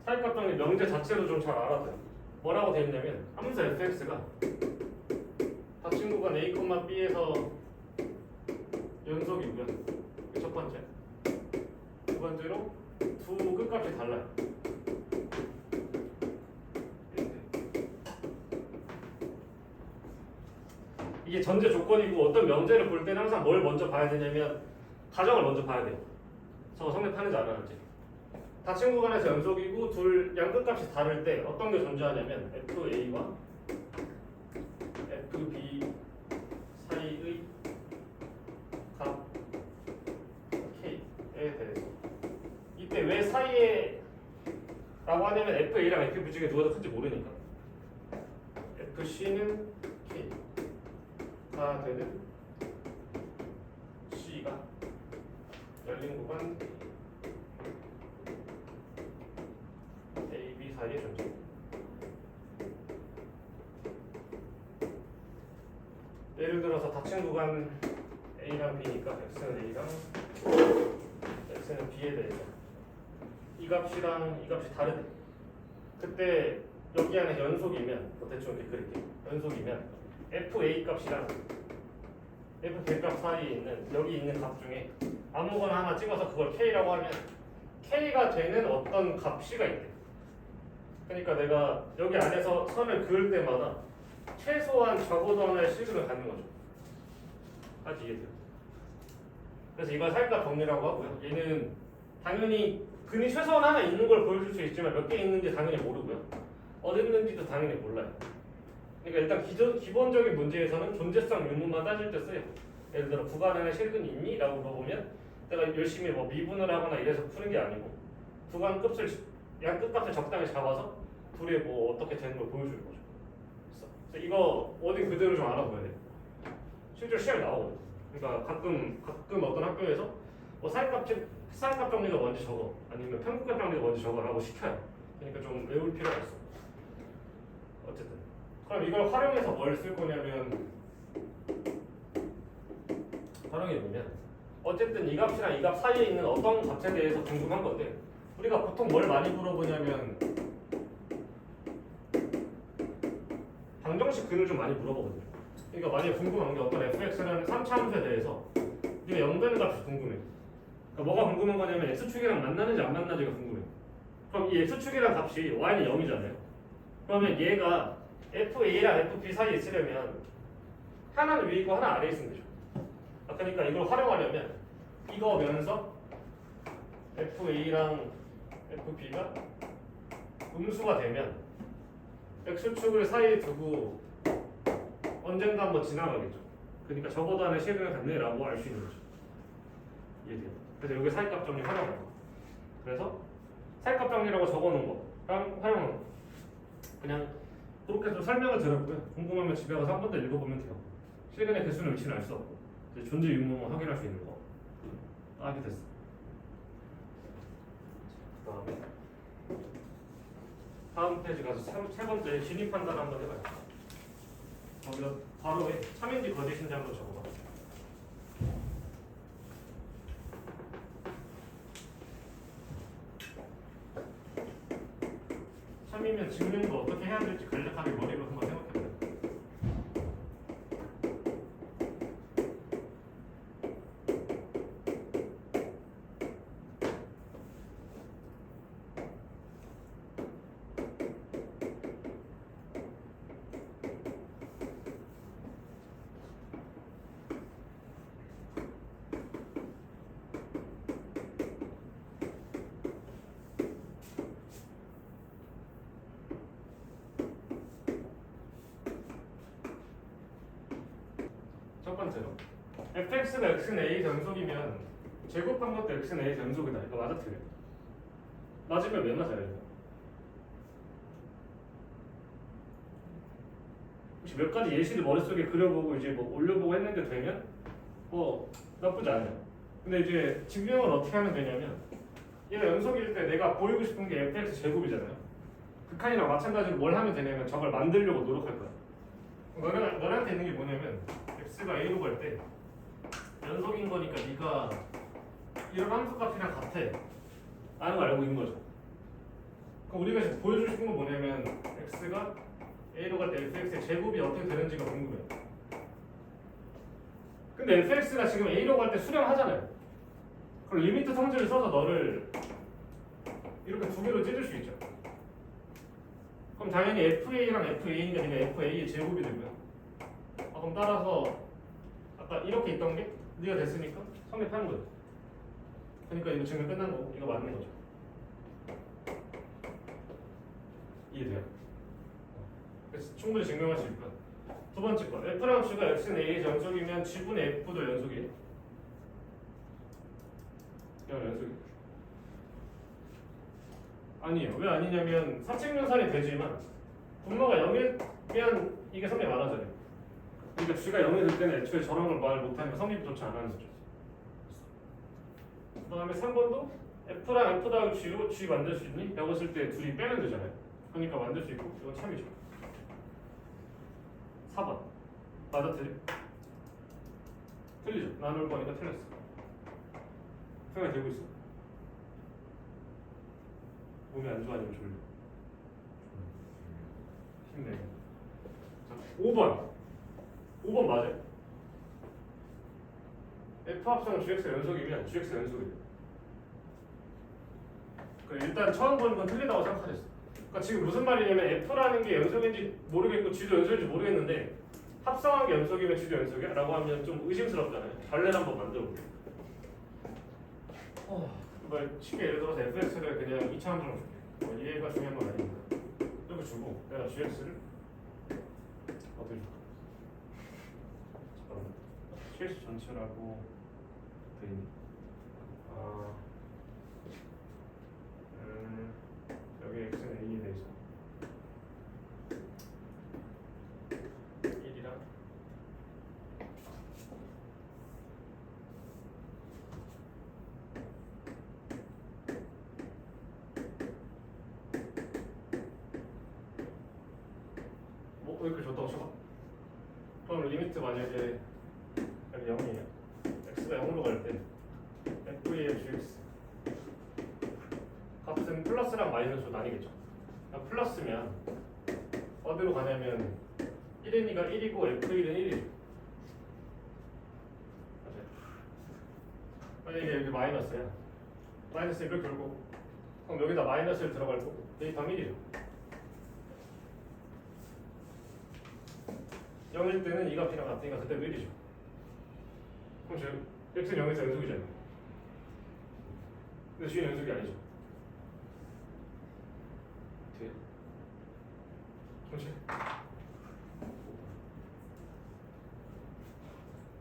A: 사이값 정리 명제 자체도 좀 잘 알아야 돼요. 뭐라고 되어 있냐면 함수 fx가 닫힌 구간 a, b에서 연속이고요. 첫 번째. 두 번째로 두 끝값이 달라요. 이게 전제 조건이고 어떤 명제를 볼 때는 항상 뭘 먼저 봐야 되냐면 가정을 먼저 봐야 돼요. 저거 성립하는지 안 하는지. 닫힌 구간에서 연속이고 둘 양 끝값이 다를 때 어떤 게 존재하냐면 FA와 FB 사이의 값 K에 대해서 이때 왜 사이에 라고 하냐면 FA랑 FB 중에 누가 더 큰지 모르니까 FC는 K가 되는 C가 열린 구간 A, B 사이의 존재. 예를 들어서 닫힌 구간 A랑 B니까 X는 A랑 X는 B에 대해서 이 값이랑 이 값이 다르대. 그때 여기 안에 연속이면 대충 이렇게 그릴게요. 연속이면 FA 값이랑 FB 값 사이에 있는 여기 있는 값 중에 아무거나 하나 찍어서 그걸 K라고 하면 K가 되는 어떤 값이가 있대. 그러니까 내가 여기 안에서 선을 그을 때마다 최소한 적어도 하나의 식을 갖는 거죠. 까지 이해돼요. 그래서 이걸 살값 정리라고 하고요. 얘는 당연히 근이 최소한 하나 있는 걸 보여줄 수 있지만 몇 개 있는지 당연히 모르고요. 어디 있는지도 당연히 몰라요. 그러니까 일단 기본적인 문제에서는 존재성 유무만 따질 때 써요. 예를 들어 구간 안에 실근이 있니? 라고 물어보면 내가 열심히 뭐 미분을 하거나 이래서 푸는 게 아니고 구간 양 끝값을 적당히 잡아서 둘이 뭐 어떻게 되는 걸 보여주는 거죠. 그래서 이거 어디 그대로 좀 알아둬야 돼. 실제로 시험에 나오거든. 그러니까 가끔 어떤 학교에서 뭐 사이값 정리가 뭔지 적어, 아니면 평균값 정리가 뭔지 적어라고 시켜요. 그러니까 좀 외울 필요가 있어. 어쨌든 그럼 이걸 활용해서 뭘 쓸 거냐면 활용해보면 어쨌든 이 값이랑 이 값 사이에 있는 어떤 값에 대해서 궁금한 건데 우리가 보통 뭘 많이 물어보냐면 방정식 근을 좀 많이 물어보거든요. 그러니까 만약에 궁금한 게 어떤 fx라는 3차 함수에 대해서 네가 0 되는 값이 궁금해. 그러니까 뭐가 궁금한 거냐면 x축이랑 만나는지 안 만나는지가 궁금해. 그럼 이 x축이랑 값이 y는 0이잖아요. 그러면 얘가 fa랑 fb 사이에 있으려면 하나는 위에 있고 하나 아래에 있으면 되죠. 그러니까 이걸 활용하려면 이거면서 fa랑 fb가 음수가 되면 x축을 사이에 두고 언젠가 한번 지나가겠죠. 그러니까 적어도 하나의 실근을 갖네라고 알 수 있는 거죠. 이해돼요? 그래서 여기 사이값 정리 활용하는 거. 그래서 사이값 정리라고 적어놓은 거랑 활용하는 거. 그냥 그렇게 좀 설명을 드렸고요. 궁금하면 집에 가서 한 번 더 읽어보면 돼요. 실근의 개수는 위치는 알 수 없고 이제 존재 유무만 확인할 수 있는 거. 하게 됐어. 그다음에 다음 페이지 가서 세 번째 진입 판단 한번 해봐요. 거기다 바로 참인지 거짓인지 한번 적어봐. 참이면 증명도 어떻게 해야 될지 간략하게 머리로 한번 생각해봐요. 첫 번째로 fx가 x는 a 연속이면 제곱한 것도 x는 a 연속이다. 이거 맞아 틀려? 맞으면 왜 맞아요? 이거? 혹시 몇 가지 예시를 머릿속에 그려보고 이제 뭐 올려보고 했는데 되면 뭐 나쁘지 않아요. 근데 이제 증명을 어떻게 하면 되냐면 얘가 연속일 때 내가 보이고 싶은 게 fx 제곱이잖아요. 극한이랑 마찬가지로 뭘 하면 되냐면 저걸 만들려고 노력할 거야. 너한테 있는 게 뭐냐면 x가 a로 갈 때 연속인 거니까 네가 이런 함수값이랑 같아 라는 걸 알고 있는 거죠. 그럼 우리가 지금 보여주고 싶은 건 뭐냐면 x가 a로 갈 때 fx의 제곱이 어떻게 되는지가 궁금해. 근데 fx가 지금 a로 갈 때 수렴하잖아요. 그럼 리미트 성질을 써서 너를 이렇게 두 개로 찢을 수 있죠. 그럼 당연히 fa랑 fa니까 그냥 fa의 제곱이 되고요. 그럼 따라서 아까 이렇게 있던 게 네가 됐으니까 성립하는 거죠. 그러니까 이거 증명 끝난 거고 이거 맞는 거죠. 이해돼요? 그래서 충분히 증명할 수 있고요. 두 번째 거 f랑 g가 x는 a의 연속이면 g분의 f도 연속이에요. 연속이에요. 아니에요. 왜 아니냐면 사칙분산이 되지만 분모가 0이면 이게 성립 안 하잖아요. 그러니까 g가 0이 될 때는 애초에 저런 걸 말 못하니까 성립조차 안 하는 거죠. 그 다음에 3번도 f랑 f 더하기 g로 g 만들 수 있니? 라고 했을 때 둘이 빼면 되잖아요. 그러니까 만들 수 있고 이건 참이죠. 4번 맞아 틀려? 틀리죠. 나눌 거니까 틀렸어. 생각이 되고 있어. 몸이 안 좋아 아니면 졸려? 힘내. 자, 5번 맞아요. f 합성 gx 연속이면 gx 연속이에요. 일단 처음 보는 건 틀리다고 생각하셨어. 그러니까 지금 무슨 말이냐면 f라는 게 연속인지 모르겠고 g도 연속인지 모르겠는데 합성한 게 연속이면 G도 연속이야? 라고 하면 좀 의심스럽잖아요. 발레를 한번 만들어 볼게요. 쉽게 예를 들어서 fx를 그냥 2차함수로 줄게. 얘가 중요한 건 아니니까. 이렇게 주고 내가 gx를 어떻게 줄까? 잠깐만. gx 전체라고 돼 있니? 여기 x는 a에 대해서 1이랑 뭐 이렇게 줬다고 쳐봐. 그럼 리미트 만약에 여기 0이에요. x가 0으로 갈 때 f의 gx 값은 플러스랑 마이너스로 나뉘겠죠. 그러니까 플러스면 어디로 가냐면 1이니까 1이고 f1은 1이죠. 맞아요. 만약에 여기 마이너스야. 마이너스 1을 결국 그럼 여기다 마이너스를 들어갈 거고 대입하면 1이죠. 0일 때는 이 값이랑 같으니까 그때도 1이죠. 그럼 지금 x는 0에서 연속이잖아요. 근데 g는 연속이 아니죠. 돼? 그렇지?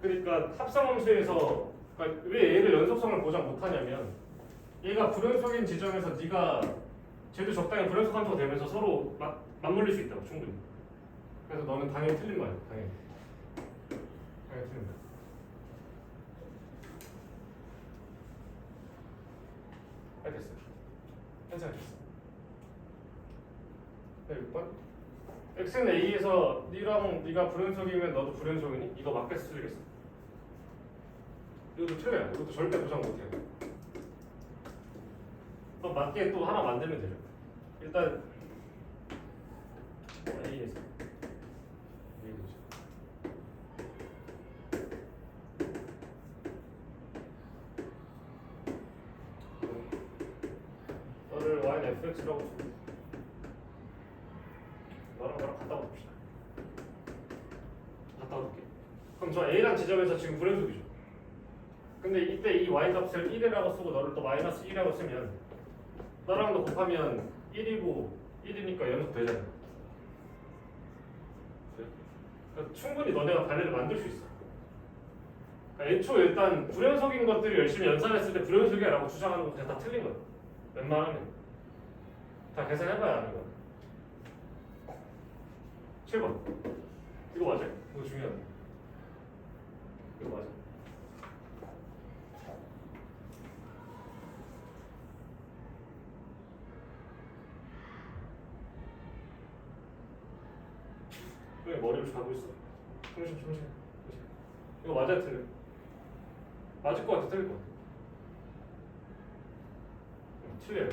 A: 그러니까 합성함수에서 그러니까 왜 얘를 연속성을 보장 못하냐면 얘가 불연속인 지점에서 네가 쟤도 적당히 불연속 함수가 되면서 서로 맞물릴 수 있다고 충분히. 그래서 너는 당연히 틀린 거야. 당연히 틀린 거야. 알겠어. 괜찮겠어. 네, 6번. x는 a에서 네가 불연속이면 너도 불연속이니? 이거 맞겠어, 틀리겠어? 이것도 틀려요. 이것도 절대 보장 못해요. 또 맞게 또 하나 만들면 되죠. 일단 a에서 너를 y는 fx라고 쳐. 너랑 나랑 갖다 봅시다. 갖다 볼게. 그럼 저 a랑 지점에서 지금 불연속이죠. 근데 이때 이 y 값을 1이라고 쓰고 너를 또 마이너스 1이라고 쓰면 너랑도 곱하면 1이고 1이니까 연속되잖아. 그러니까 충분히 너네가 반대를 만들 수 있어. 그러니까 애초에 일단 불연속인 것들을 열심히 연산했을 때 불연속이야 라고 주장하는 거 그냥 다 틀린 거야. 웬만하면 다 계산해봐야 아는 거야. 7번 이거 맞아? 이거 중요하다. 이거 맞아. 왜 머리를 자고 있어? 정신. 이거 맞아야 틀려. 맞을 것 같아, 틀릴 것 같아. 틀려요.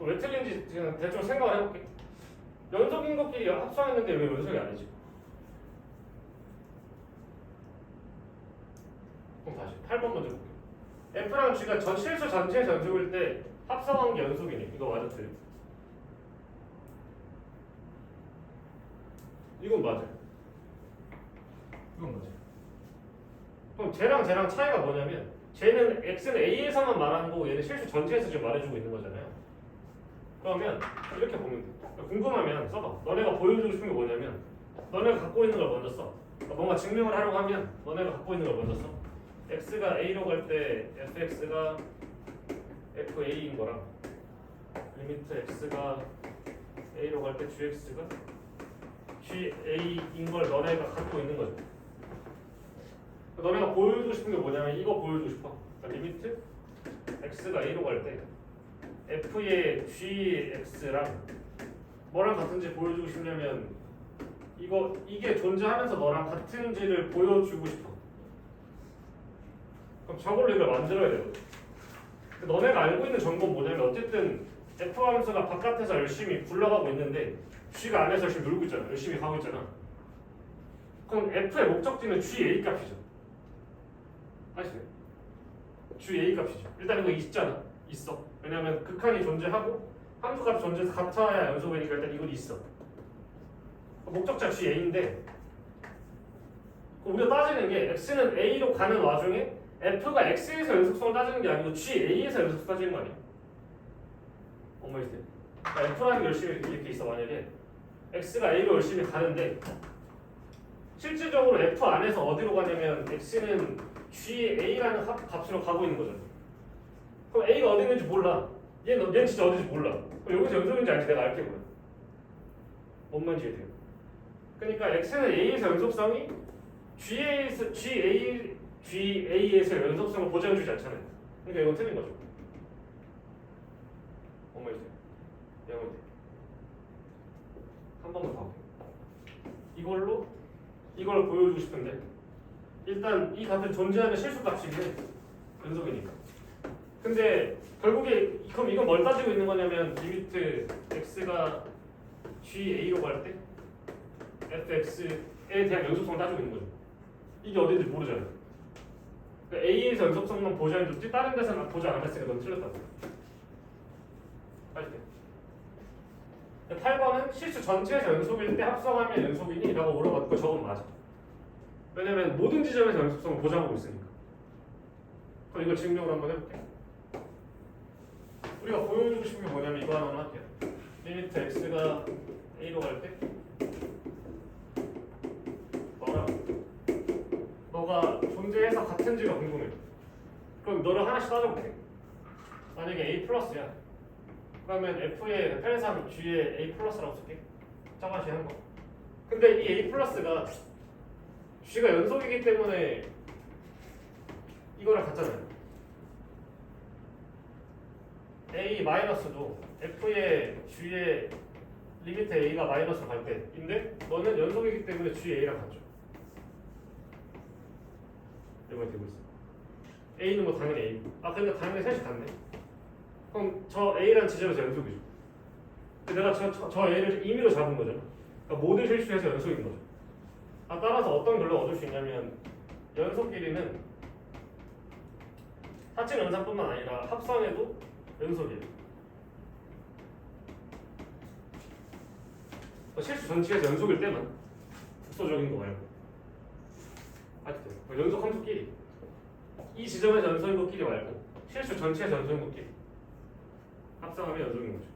A: 왜 틀린지 그냥 대충 생각을 해볼게. 연속인 것끼리 합성했는데 왜 연속이 아니지? 그럼 다시 8번 먼저 볼게요. F랑 G가 실수 전체에서 연속일 때 합성한 게 연속이네. 이거 맞아, 틀려? 이건 맞아요. 이건 맞아요. 그럼 쟤랑 차이가 뭐냐면 쟤는 x는 a에서만 말하는 거고 얘는 실수 전체에서 지금 말해주고 있는 거잖아요. 그러면 이렇게 보면 돼. 궁금하면 써봐. 너네가 보여주고 싶은 게 뭐냐면 너네가 갖고 있는 걸 먼저 써. 뭔가 증명을 하려고 하면 너네가 갖고 있는 걸 먼저 써. x가 a로 갈 때 fx가 fa인 거랑 리미트 x가 a로 갈 때 gx가 ga인 걸 너네가 갖고 있는 거죠. 너네가 보여주고 싶은 게 뭐냐면 이거 보여주고 싶어. 그러니까 리미트 x가 a로 갈 때 f의 gx랑 뭐랑 같은지 보여주고 싶냐면 이게 존재하면서 너랑 같은지를 보여주고 싶어. 그럼 저걸로 이걸 만들어야 되거든. 너네가 알고 있는 정보는 뭐냐면 어쨌든 f 함수가 바깥에서 열심히 굴러가고 있는데 g가 안에서 열심히 놀고 있잖아. 열심히 가고 있잖아. 그럼 f의 목적지는 ga 값이죠. 아시죠? ga 값이죠. 일단 이거 있잖아. 있어. 왜냐면 극한이 존재하고 함수값이 존재해서 같아야 연속이니까 일단 이건 있어. 목적자 GA인데 우리가 따지는 게 x는 a로 가는 와중에 f가 x에서 연속성을 따지는 게 아니고 GA에서 연속성 따지는 거 아니야? 뭔 말이지? 그러니까 f라는 게 열심히 이렇게 있어. 만약에 x가 a로 열심히 가는데 실질적으로 f 안에서 어디로 가냐면 x는 GA라는 값으로 가고 있는 거잖아. 그럼 a가 어디 있는지 몰라. 얘는 진짜 어딘지 몰라. 그럼 여기서 연속인지 아닌지 내가 알게 뭐야? 뭔 말인지 이해돼요? 그러니까 x는 a에서 연속성이 GA에서 연속성을 보장해주지 않잖아요. 그러니까 이건 틀린 거죠. 뭔 말이지? 영어인데 한 번만 더 할게요. 이걸 보여주고 싶은데 일단 이 값은 존재하는 실수값인데 연속이니까. 근데 결국에 그럼 이건 뭘 따지고 있는 거냐면 리미트 x가 GA로 갈 때 fx에 대한 연속성을 따지고 있는 거죠. 이게 어딘지 모르잖아요. 그러니까 A에서 연속성만 보장해줬지 다른 데서는 보장 안 했으니까 넌 틀렸다고. 알겠지? 8번은 실수 전체에서 연속일 때 합성하면 연속이니? 라고 물어봤고 저건 맞아. 왜냐면 모든 지점에서 연속성을 보장하고 있으니까. 그럼 이걸 증명을 한번 해볼게요. 우리가 보여주고 싶은 게 뭐냐면 이거 하나만 할게요. 리미트 x가 a로 갈 때 너가 존재해서 같은지가 궁금해. 그럼 너를 하나씩 따져볼게. 만약에 a 플러스야. 그러면 f의 편의상 g에 a 플러스라고 쓸게. 짜가시 한 거. 근데 이 a 플러스가 g가 연속이기 때문에 이거랑 같잖아요. a 마이너스도 f의 g의 리미트 a가 마이너스로 갈 때인데 너는 연속이기 때문에 g a랑 같죠. 이번에 되고 있어. a는 뭐 당연히 a. 근데 당연히 셋이 같네. 그럼 저 a라는 지점에서 연속이죠. 내가 저 a를 임의로 잡은 거죠. 그러니까 모든 실수에서 연속인 거죠. 따라서 어떤 결론을 얻을 수 있냐면 연속 길이는 사칙 연산뿐만 아니라 합성에도 연속이에요. 실수 전체에서 연속일 때만 국소적인 거 말고. 연속 함수끼리 이 지점에서 연속인 것끼리 말고 실수 전체에서 연속인 것끼리 합성하면 연속인 거죠.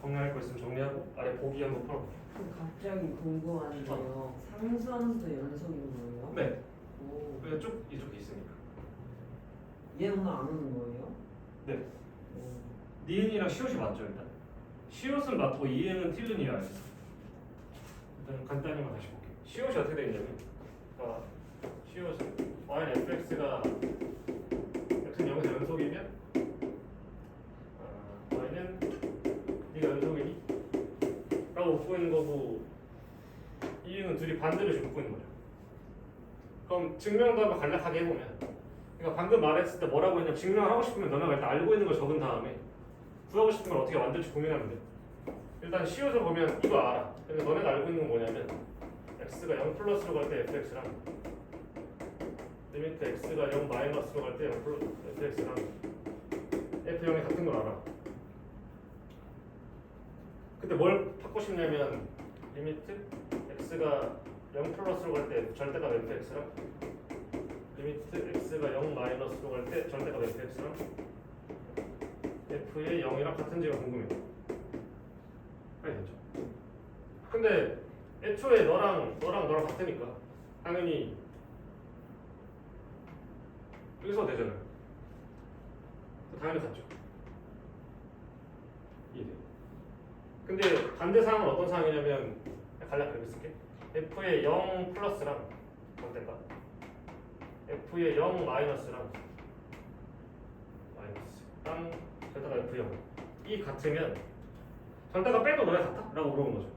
A: 정리할 거 있으면 정리하고 아래 보기 한번 풀어볼게요.
C: 갑자기 궁금한데요. 상수함수도 연속인 거예요?
A: 네.
C: 오.
A: 그냥 쭉 이쪽에 있으니까.
C: 얘 오늘 안 오는 거예요?
A: 네.
C: 오.
A: 니은이랑 시옷이 맞죠 일단. 시옷은 맞고 이응은 틀린 이유 아니에요. 일단 간단히만 다시 볼게요. 시옷이 어떻게 되냐면, 시옷은 y는 fx가 x는 0에서 연속이면 y는 네가 연속이니? 라고 묻고 있는 거고 이응은 둘이 반대로 지금 묻고 있는 거죠. 그럼 증명도 한번 간략하게 해보면 그러니까 방금 말했을 때 뭐라고 했냐면 증명을 하고 싶으면 너네가 일단 알고 있는 걸 적은 다음에 구하고 싶은 걸 어떻게 만들지 고민하면 돼. 일단 시옷을 보면 이거 알아. 그러니까 너네가 알고 있는 건 뭐냐면 x가 0 플러스로 갈 때 fx랑 리미트 x가 0 마이너스로 갈 때 0 플러스 fx랑 f0이 같은 걸 알아. 근데 뭘 받고 싶냐면 리미트 x가 0 플러스로 갈 때 절대값 fx랑 리미트 x가 0 마이너스로 갈 때 절대값 fx랑 f의 0이랑 같은지가 궁금해. 알겠죠? 근데 애초에 너랑 같으니까 당연히 여기서 되잖아요. 당연히 같죠. 이해돼요? 근데 반대 상황은 어떤 상황이냐면 간략하게 쓸게. f의 0 플러스랑 절대값 f의 0 마이너스랑 절대값 f0 이 같으면 절대값 빼도 너네 같아? 라고 물어본 거죠.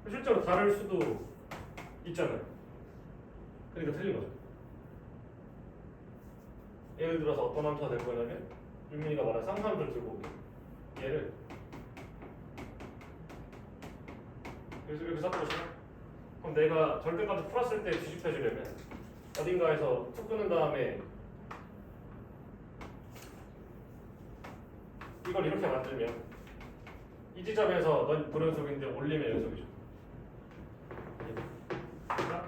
A: 실제로 다를 수도 있잖아요. 그러니까 틀린 거죠. 예를 들어서 어떤 함수가 될 거냐면 윤민이가 말한 상수함수를 들고 올게. 얘를 여기서 써보시면 그럼 내가 절대값을 풀었을 때 뒤집혀주려면 어딘가에서 툭 끊은 다음에 이걸 이렇게 만들면 이 지점에서 넌 불연속인데 올리면 연속이죠. 그러니까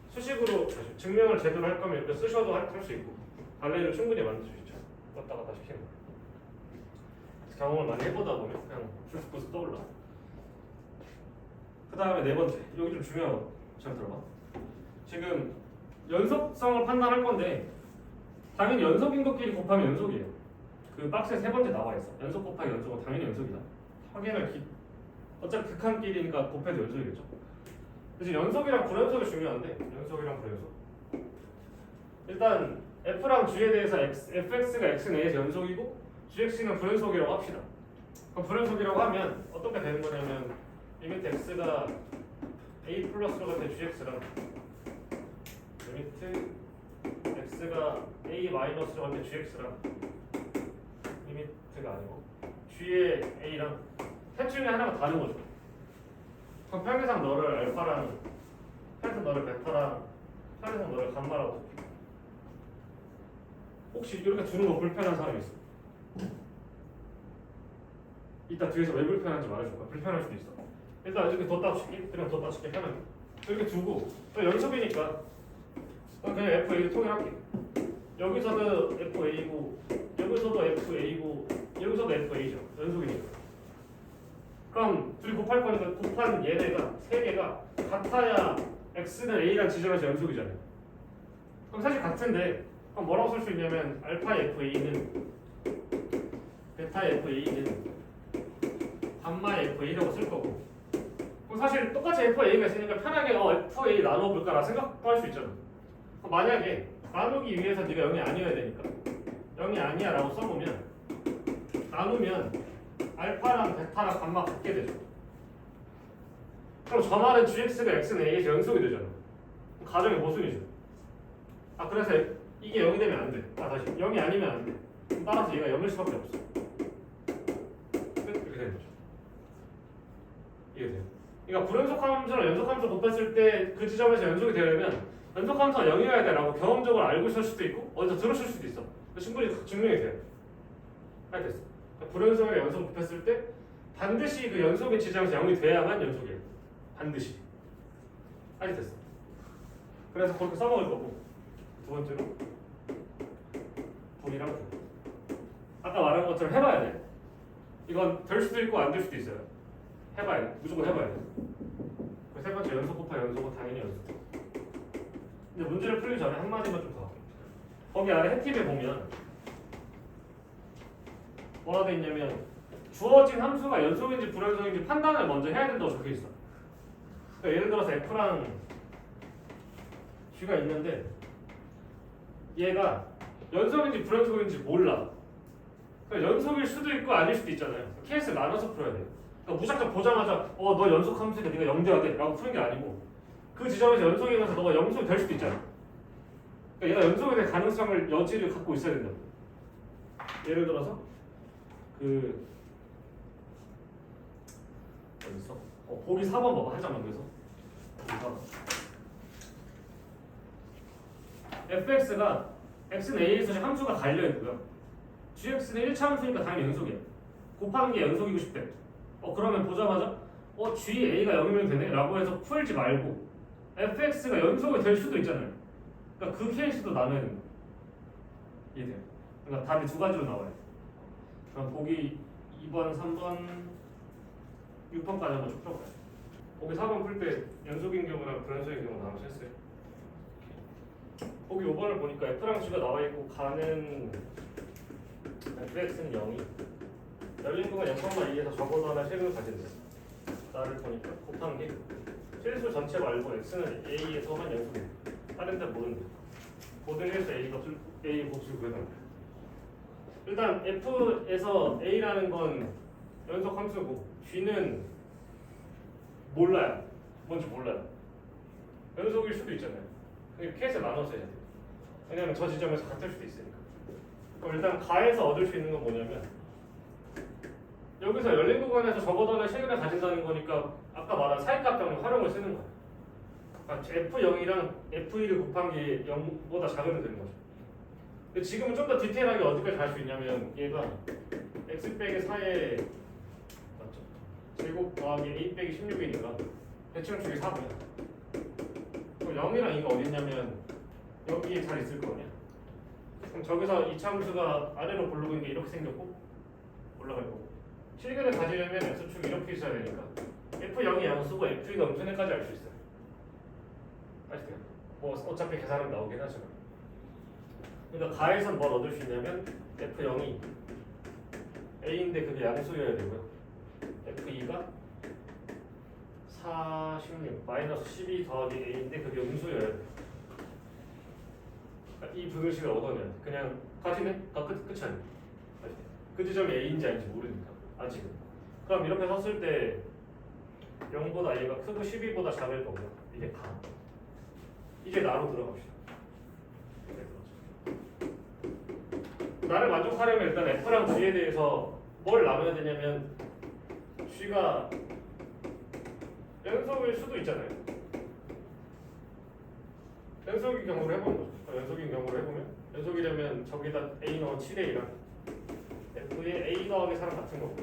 A: 수식으로 증명을 제대로 할 거면 이렇게 쓰셔도 할 수 있고 발레를 충분히 만들 수 있죠. 왔다 갔다 시키는 거. 경험을 많이 해보다 보면 그냥 불쑥불쑥 떠올라. 그 다음에 네 번째, 여기 좀 중요하고 잘 들어봐. 지금 연속성을 판단할 건데 당연히 연속인 것끼리 곱하면 연속이에요. 그 박스에 세 번째 나와 있어. 연속 곱하기 연속은 당연히 연속이다. 확인을 어차피 극한끼리니까 곱해도 연속이겠죠. 그래서 연속이랑 불연속이 중요한데 연속이랑 불연속. 일단 f랑 g에 대해서 fx가 x는 a에서 연속이고 gx는 불연속이라고 합시다. 그럼 불연속이라고 하면 어떻게 되는 거냐면 리미트 x가 a 플러스로 갈 때 gx랑 리미트 x가 a 마이너스로 갈 때 gx랑 리미트가 아니고 g의 a랑 셋 중에 하나가 다른 거죠. 그럼 편의상 너를 알파랑 편의상 너를 베타랑 편의상 너를 감마라고 볼게. 혹시 이렇게 두는 거 불편한 사람이 있어? 이따 뒤에서 왜 불편한지 말해줄 거야. 불편할 수도 있어. 일단 이렇게 뒀다 붙일게. 그냥 뒀다 붙일게 편하게. 이렇게 두고 연속이니까 그냥 FA를 통일할게. 여기서도 FA고 여기서도 FA고 여기서도 FA죠. 연속이니까. 그럼 둘이 곱할 거니까 곱한 얘네가 세 개가 같아야 x는 a랑 지점에서 연속이잖아요. 그럼 사실 같은데 그럼 뭐라고 쓸 수 있냐면 알파 fa는 베타 fa는 감마 fa라고 쓸 거고. 그럼 사실 똑같이 fa가 있으니까 편하게 fa 나눠볼까라 생각도 할 수 있잖아. 그럼 만약에 나누기 위해서 네가 0이 아니어야 되니까 0이 아니야 라고 써보면 나누면 알파랑 베타랑 감마 같게 되죠. 그럼 저 말은 gx가 x는 a에서 연속이 되잖아. 가정의 모순이죠. 그래서 이게 0이 되면 안 돼. 다시 0이 아니면 안 돼. 그럼 따라서 얘가 0일 수밖에 없어. 이렇게 되는 거죠. 이해돼요? 그러니까 불연속 함수랑 연속 함수 곱했을 때 그 지점에서 연속이 되려면 연속 함수가 0이어야 돼라고 경험적으로 알고 있을 수도 있고 어디서 들었을 수도 있어. 충분히 증명이 돼요. 됐어. 불연속이랑 연속 곱했을 때 반드시 그 연속의 지점에서 0이 돼야만 연속이에요. 반드시. 됐어. 그래서 그렇게 써먹을 거고 두 번째로 분이랑 분. 아까 말한 것처럼 해봐야 돼. 이건 될 수도 있고 안 될 수도 있어요. 해봐야 돼. 무조건 해봐야 돼. 그 세 번째 연속 곱하기 연속은 당연히 연속. 근데 문제를 풀기 전에 한마디만 좀 더 할게요. 거기 아래 해팁에 보면 뭐라 돼 있냐면 주어진 함수가 연속인지 불연속인지 판단을 먼저 해야 된다고 적혀 있어. 그러니까 예를 들어서 f랑 g가 있는데 얘가 연속인지 불연속인지 몰라. 그러니까 연속일 수도 있고 아닐 수도 있잖아요. 케이스를 나눠서 풀어야 돼요. 그러니까 무작정 보자마자 너 연속 함수니까 네가 0돼야 돼 라고 푸는 게 아니고 그 지점에서 연속이면서 너가 연속이 될 수도 있잖아. 그러니까 얘가 연속에 대한 가능성을 여지를 갖고 있어야 된다. 예를 들어서 어디 있어? 보기 4번 봐봐. 한 장 넘겨서 fx가 x는 a에서 함수가 갈려있고요. gx는 1차 함수니까 당연히 연속이야. 곱하는 게 연속이고 싶대. 그러면 보자마자 g a가 0이면 되네 라고 해서 풀지 말고 fx가 연속이 될 수도 있잖아요. 그러니까 그 케이스도 나눠야 된다. 이해돼요? 그러니까 답이 두 가지로 나와요. 그럼 보기 2번, 3번, 6번까지 한번 쭉 풀어봐요. 보기 4번 풀 때 연속인 경우랑 불연속인 경우 나눠서 했어요. 보기 5번을 보니까 f랑 g가 나와있고 가는 fx는 0이 열린 구간 0,2에서 적어도나 실을 가진다. 나를 보니까 곱한 게 실수 전체 말고 x는 a에서만 연속이다. 다른 데 모른다. 모든 1에서 a 값을 a 곱수를 구해달라. 일단 f에서 a라는 건 연속 함수고 g는 몰라요. 뭔지 몰라요. 연속일 수도 있잖아요. 그러니까 케이스 나눠서 해야 돼요. 왜냐면 저 지점에서 같을 수도 있으니까. 그럼 일단 가에서 얻을 수 있는 건 뭐냐면 여기서 열린 구간에서 적어도나 실을 가진다는 거니까 아까 말한 사이값 활용을 쓰는 거야. 그러니까 f0이랑 f1을 곱한 게 0보다 작으면 되는 거죠. 근데 지금은 좀 더 디테일하게 어디까지 갈 수 있냐면 얘가 x 빼기 4에 맞죠? 제곱 더하기 a 빼기 16이니까 대칭축이 4분이야. 그럼 0이랑 2가 어디 있냐면 여기에 잘 있을 거 아니야. 그럼 저기서 이차함수가 아래로 볼록이니까 이렇게 생겼고 올라갈 거고, 실근을 가지려면 x축이 이렇게 있어야 되니까 f0이 양수고 f2가 음수네까지 알 수 있어요. 아시죠? 뭐 어차피 계산은 나오긴 하지만. 그러니까 가에선 뭘 얻을 수 있냐면 f0이 a인데 그게 양수여야 되고요. f2가 46 마이너스 12 더하기 a인데 그게 음수여야 돼. 그러니까 이 분식을 얻어내야 돼. 그냥 같이네? 끝이 아니야. 그 지점이 a인지 아닌지 모르니까 아직은. 그럼 이렇게 섰을 때 0보다 a가 크고 12보다 작을 거고요. 이게 가. 이제 나로 들어갑시다. 나를 만족하려면 일단 f랑 g에 대해서 뭘 나눠야 되냐면 g가 연속일 수도 있잖아요. 연속인 경우를 해보는 거죠. 연속인 경우를 해보면 연속이려면 저기다 a 넣은 7a랑 f의 a 더하기 4랑 같은 거고,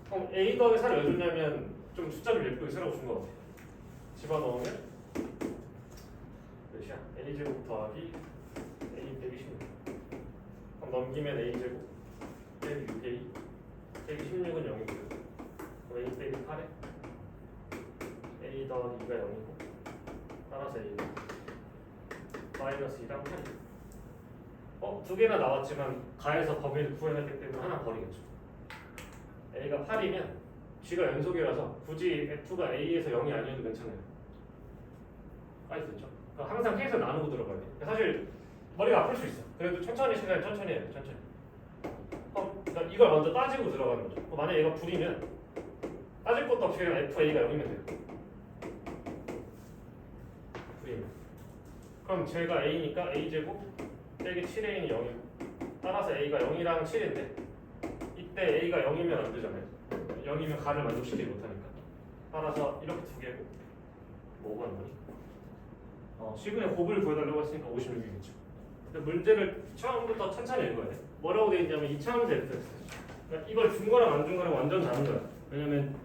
A: 그럼 a 더하기 4를 왜 줬냐면 좀 숫자를 예쁘게 쓰라고 준 거 같아요. 집어넣으면 몇이야? a제곱 더하기 a 빼기 16. 그럼 넘기면 a제곱 빼기 6a 빼기 16은 0이고요. 그럼 a 빼기 8에 a 더하기 2가 0이고 따라서 a는 마이너스 2랑 8. 두 개나 나왔지만 가에서 범위를 구해냈기 때문에 하나 버리겠죠. a가 8이면 g가 연속이라서 굳이 f2가 a에서 0이 아니어도 괜찮아요. 알겠죠? 그러니까 항상 k에서 나누고 들어가야 돼. 사실 머리가 아플 수 있어. 그래도 천천히 시간이 천천히 해야 돼. 천천히. 그러니까 이걸 먼저 따지고 들어가는 거죠. 만약에 얘가 불이면 따질 것도 없이 그냥 fa가 0이면 돼요. 불이면. 그럼 제가 a니까 a제곱 빼기 7a는 0이고 따라서 a가 0이랑 7인데 이때 a가 0이면 안 되잖아요. 0이면 가를 만족시키지 못하니까. 따라서 이렇게 두 개고 뭐가 나오니? 시그널 곱을 구해달라고 했으니까 56이겠죠. 근데 문제를 처음부터 천천히 읽어야 돼. 뭐라고 되어 있냐면 이차함수 fx. 그러니까 이걸 준 거랑 안 준 거랑 완전 다른 거야. 왜냐면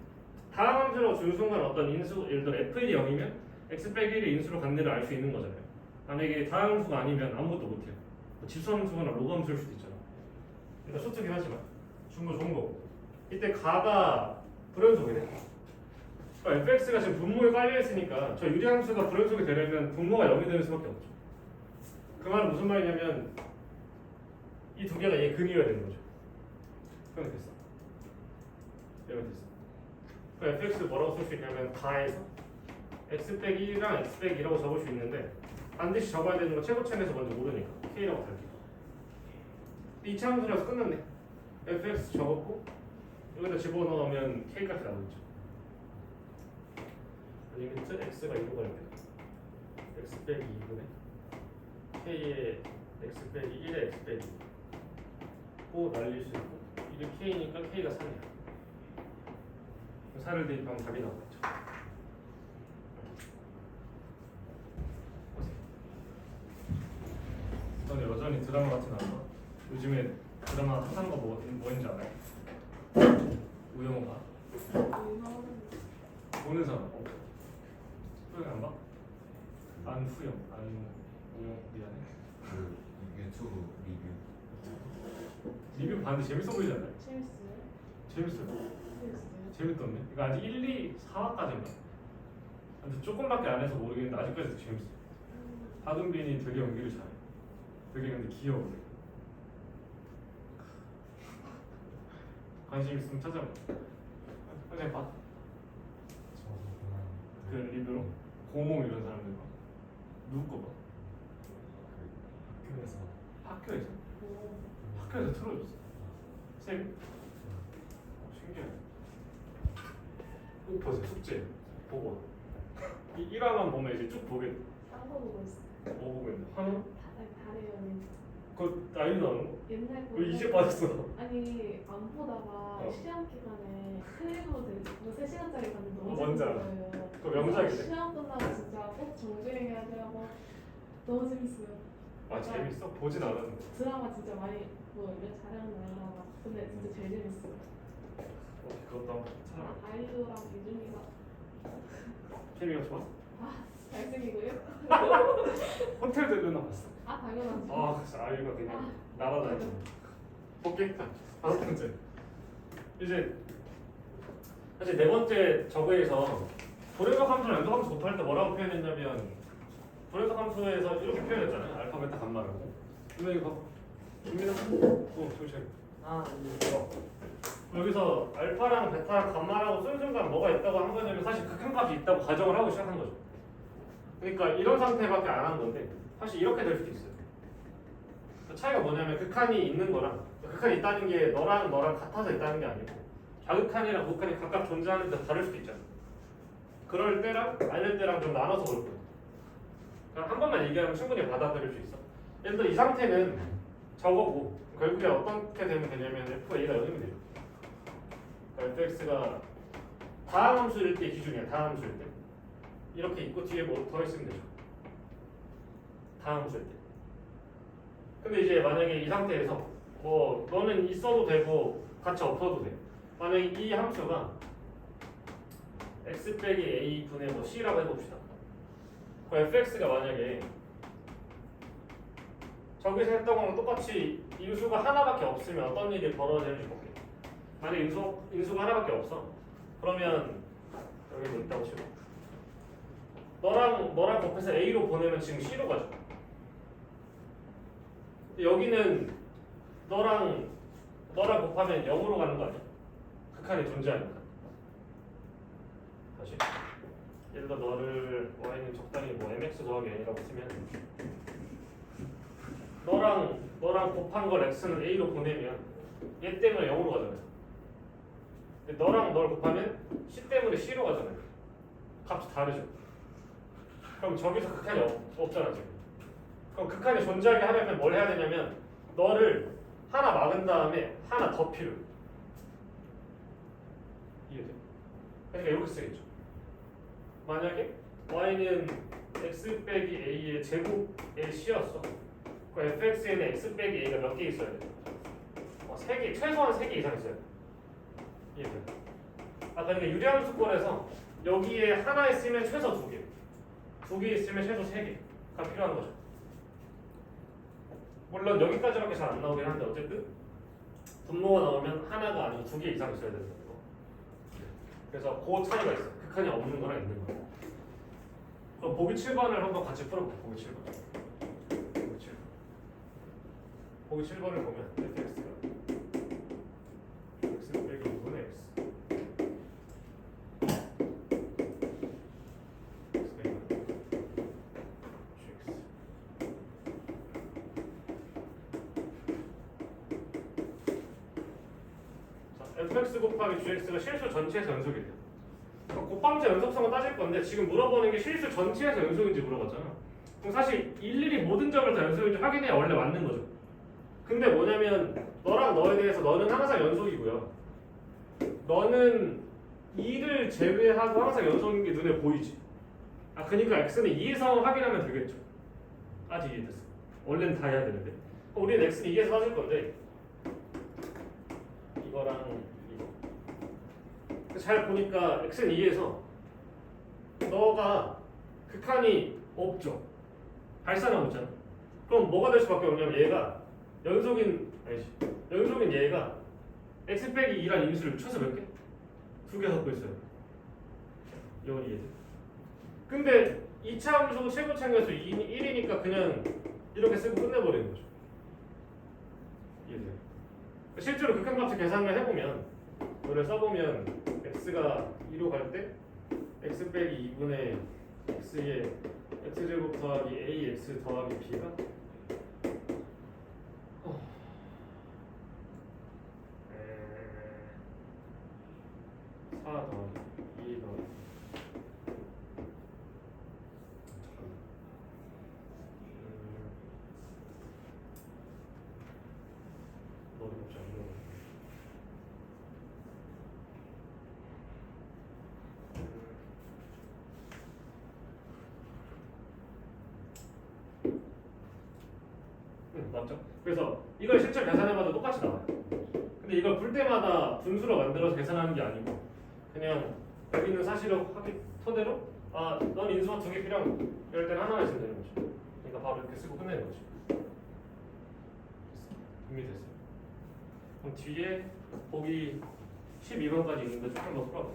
A: 다음 함수라고 준 순간 어떤 인수, 예를 들어 f1이 0이면 x 빼기 1의 인수로 관계를 알 수 있는 거잖아요. 만약에 다음 함수가 아니면 아무것도 못해요. 지수함수거나 로그함수일 수도 있잖아. 그러니까 수특긴 하지만 준 거 좋은 거고. 이때 가가 불연속이네. 그러니까 fx가 지금 분모에 깔려있으니까 저 유리함수가 불연속이 되려면 분모가 0이 되는 수밖에 없죠. 그 말은 무슨 말이냐면 이 두 개가 얘 근이어야 되는 거죠. 그러면 됐어. 이러면 됐어. 그 fx 뭐라고 쓸 수 있냐면 가에서 x 빼기 1이랑 x 빼기 2라고 적을 수 있는데 반드시 적어야 되는 거 최고점에서 먼저 모르니까 k라고 달게. 이 차함수라서 끝났네. fx 적었고 여기다 집어넣으면 k 값이 나오겠죠. 리미트 x가 2로 갈 때 x 빼기 2분의 k의 x 빼기 1의 x 빼기 5 날릴 수 있고 이게 k니까 k가 3이야. 4를 대입하면 답이 나오겠죠. 저는 여전히 드라마 같은 거 안 봐. 요즘에 드라마 핫한 거 뭐인지 알아요? 우영우가 보는 사람 없어. 후영 안 봐? 안후영, 안우영 미안해.
B: 그 유튜브 리뷰
A: 리뷰 봤는데 재밌어 보이지 않나요?
D: 재밌어요?
A: 재밌어요.
D: 재밌어요?
A: 재밌던데? 이거 아직 1, 2, 4화까지인가? 근데 조금밖에 안 해서 모르겠는데 아직까지도 재밌어. 하동빈이 되게 연기를 잘해. 되게 근데 귀여워. 관심 있으면 찾아봐. 선생님 봐.
B: 저도 그냥
A: 그 리뷰로 고모 이런 사람들 봐. 누구 거 봐?
B: 그 학교에서
A: 학교에서?
D: 오.
A: 학교에서 틀어줬어. 쌤? 신기하네. 꼭 보세요. 숙제 보고. 이 1화만 보면 이제 쭉 보게 돼.
D: 딴거 보고 있어.
A: 뭐 보고 있는데? 한우?
D: 달의 연인.
A: 그거 나이 나오는 거?
D: 옛날 거.
A: 왜 이제 빠졌어?
D: 아니 안 보다가 시험 기간에 클립으로 뭐 3시간짜리 봤는데 너무
A: 뭔지 알아.
D: 재밌는 거예요.
A: 그거 명작이네.
D: 시험 끝나고 진짜 꼭 정주행해야 되고 너무 재밌어요.
A: 아 재밌어? 보진 않았는데.
D: 드라마 진짜 많이 뭐 이런 촬영 나라 근데 진짜 제일 재밌어요.
A: 그것도 한번
D: 아, 아이유랑 이준이가
A: 케미가 좋아?
D: 잘생기고요?
A: 호텔 델루나 봤어.
D: 아 당연하죠.
A: 아 진짜 아이유가 그냥 날아다니지. 오케이 다섯 번째. 이제 사실 네 번째 저거에서 도래적 함수랑 연속 함수 곱할 때 뭐라고 표현했냐면 도래적 함수에서 이렇게 표현했잖아요. 알파, 베타, 감마라고. 근데 이거 봐봐. 준비는 잠시만.
C: 아, 네.
A: 여기서 알파랑 베타랑 감마라고 쓴 순간 뭐가 있다고 한 거냐면 사실 극한값이 있다고 가정을 하고 시작한 거죠. 그러니까 이런 상태밖에 안 한 건데 사실 이렇게 될 수도 있어요. 그 차이가 뭐냐면 극한이 있는 거랑 극한이 있다는 게 너랑 같아서 있다는 게 아니고 자극한이랑 극한이 각각 존재하는데 다를 수도 있잖아. 그럴 때랑 아닐 때랑 좀 나눠서 볼 거야. 그러니까 한 번만 얘기하면 충분히 받아들일 수 있어. 예를 들어 이 상태는 저거고 결국에 어떻게 되면 되냐면 FA가 여기면 돼요. 그러니까 fx가 다함수일 때 기준이야. 다함수일 때 이렇게 있고 뒤에 뭐 더 있으면 되죠. 다함수일 때. 근데 이제 만약에 이 상태에서 뭐 너는 있어도 되고 같이 없어도 돼. 만약에 이 함수가 x 빼기 a 분의 뭐 c라고 해봅시다. 그 fx가 만약에 저기서 했던 거랑 똑같이 인수가 하나밖에 없으면 어떤 일이 벌어지는지 볼게. 만약에 인수가 하나밖에 없어. 그러면 여기 뭐 있다고 치고 너랑 곱해서 a로 보내면 지금 c로 가죠. 여기는 너랑 곱하면 0으로 가는 거 아니야? 극한이 존재하니까. 다시 예를 들어 너를 y는 적당히 뭐 mx 더하기 n이라고 쓰면 너랑 곱한 걸 x는 a로 보내면 얘 때문에 0으로 가잖아요. 근데 너랑 널 곱하면 c 때문에 c로 가잖아요. 값이 다르죠. 그럼 저기서 극한이 없잖아 지금. 그럼 극한이 존재하게 하려면 뭘 해야 되냐면 너를 하나 막은 다음에 하나 더 필요해. 이해돼? 그러니까 이렇게 쓰겠죠. 만약에 y는 x 빼기 a의 제곱의 c였어. 그 fx에는 x 빼기 a가 몇 개 있어야 돼? 3개, 최소한 3개 이상 있어야 돼. 이해돼? 아 그러니까 유리함수권에서 여기에 하나 있으면 최소 2개, 2개 있으면 최소 3개가 필요한 거죠. 물론 여기까지밖에 잘 안 나오긴 한데 어쨌든 분모가 나오면 하나가 아니고 2개 이상 있어야 되는 거고. 그래서 그 차이가 있어. 극한이 없는 거랑 있는 거. 그럼 보기 7번을 한번 같이 풀어볼게요. 보기 7번. 보기 7번을 보면 fx가 x 빼기 2분의 x x 빼기 gx 자, fx 곱하기 gx가 실수 전체에서 연속이 돼요. 곱방제 연속성을 따질 건데 지금 물어보는 게 실수 전체에서 연속인지 물어봤잖아. 그럼 사실 일일이 모든 점을 다 연속인지 확인해야 원래 맞는 거죠. 근데 뭐냐면 너랑 너에 대해서 너는 항상 연속이고요. 너는 2를 제외하고 항상 연속인 게 눈에 보이지. 아 그러니까 x는 2에서 확인하면 되겠죠. 아직 이해됐어. 원래는 다 해야 되는데. 우리는 x는 2에서 따질 건데 이거랑 이거. 잘 보니까 x는 2에서 너가 극한이 없죠. 발산하고 있잖아. 그럼 뭐가 될 수밖에 없냐면 얘가 연속인 얘가 x 빼기 2란 인수를 최소 몇 개? 2개 갖고 있어요. 이건 이해돼. 근데 2차 함수 최고차항에서 1이니까 그냥 이렇게 쓰고 끝내버리는 거죠. 이해돼. 실제로 극한값을 계산을 해보면 이걸 써보면 x가 2로 갈 때 x 빼기 2분의 x의 x제곱 더하기 ax 더하기 b가 4 더하기 2 더하기 머리 없지 않나? 맞죠? 그래서 이걸 실제 계산해봐도 똑같이 나와요. 근데 근데 이걸 풀 때마다 분수로 만들어서 계산하는 게 아니고 그냥 여기 있는 사실을 토대로 넌 인수가 2개 필요하고 이럴 때는 하나 있으면 되는 거죠. 그러니까 바로 이렇게 쓰고 끝내는 거죠. 준비됐어요. 그럼 뒤에 보기 12번까지 있는데 조금 더 풀어봐.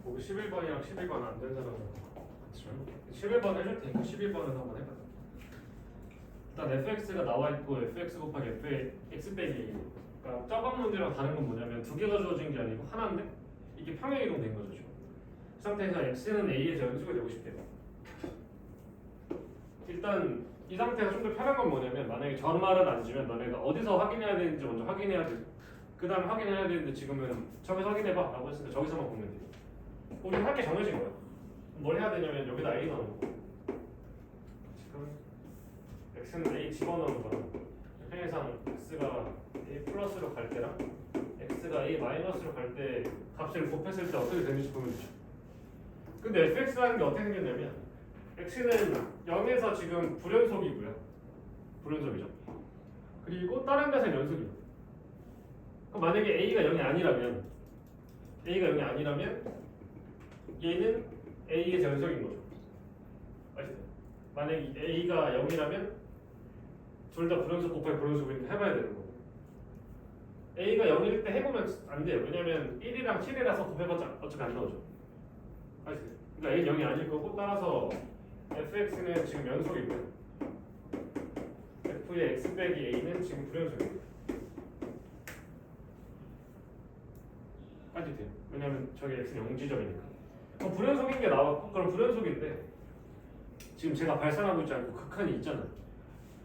A: 보기 11번이랑 11번 안 된 사람은 같이 해볼게. 11번 해줄 테니까 11번은 한번 해봐. 일단 fx가 나와 있고 fx 곱하기 fx 빼기 그러니까 저번 문제랑 다른 건 뭐냐면 두 개가 주어진 게 아니고 하나인데 이게 평행이동 된 거죠. 지금. 이 상태에서 x는 a에서 연속이 되고 싶대요. 일단 이 상태에서 좀 더 편한 건 뭐냐면 만약에 저 말을 안 주면 너네가 어디서 확인해야 되는지 먼저 확인해야 돼. 그 다음에 확인해야 되는데 지금은 저기서 확인해봐 라고 했으니까 저기서만 보면 돼. 우리 할 게 정해진 거야. 뭘 해야 되냐면 여기다 a 넣는 거. 지금 x는 a 집어넣는 거랑 평행상 x가 a 플러스로 갈 때랑 x가 a 마이너스로 갈 때 값을 곱했을 때 어떻게 되는지 보면 되죠. 근데 fx라는 게 어떻게 생겼냐면 x는 0에서 지금 불연속이고요. 불연속이죠. 그리고 다른 데서는 연속이에요. 그럼 만약에 a가 0이 아니라면 얘는 a에서 연속인 거죠. 아시죠? 만약에 a가 0이라면 둘 다 불연속 곱하기 불연속인데 해봐야 되는 거고 a가 0일 때 해보면 안 돼요. 왜냐면 1이랑 7이라서 곱해봤자 어차피 안 나오죠. 아시죠? 그러니까 a는 0이 아닐 거고 따라서 fx는 지금 연속이고요. f의 x 빼기 a는 지금 불연속이에요. 까지 돼요. 왜냐면 저기 x는 0지점이니까. 그럼 불연속인 게 나왔고 그럼 불연속인데 지금 제가 발산하고 있지 않고 극한이 있잖아요.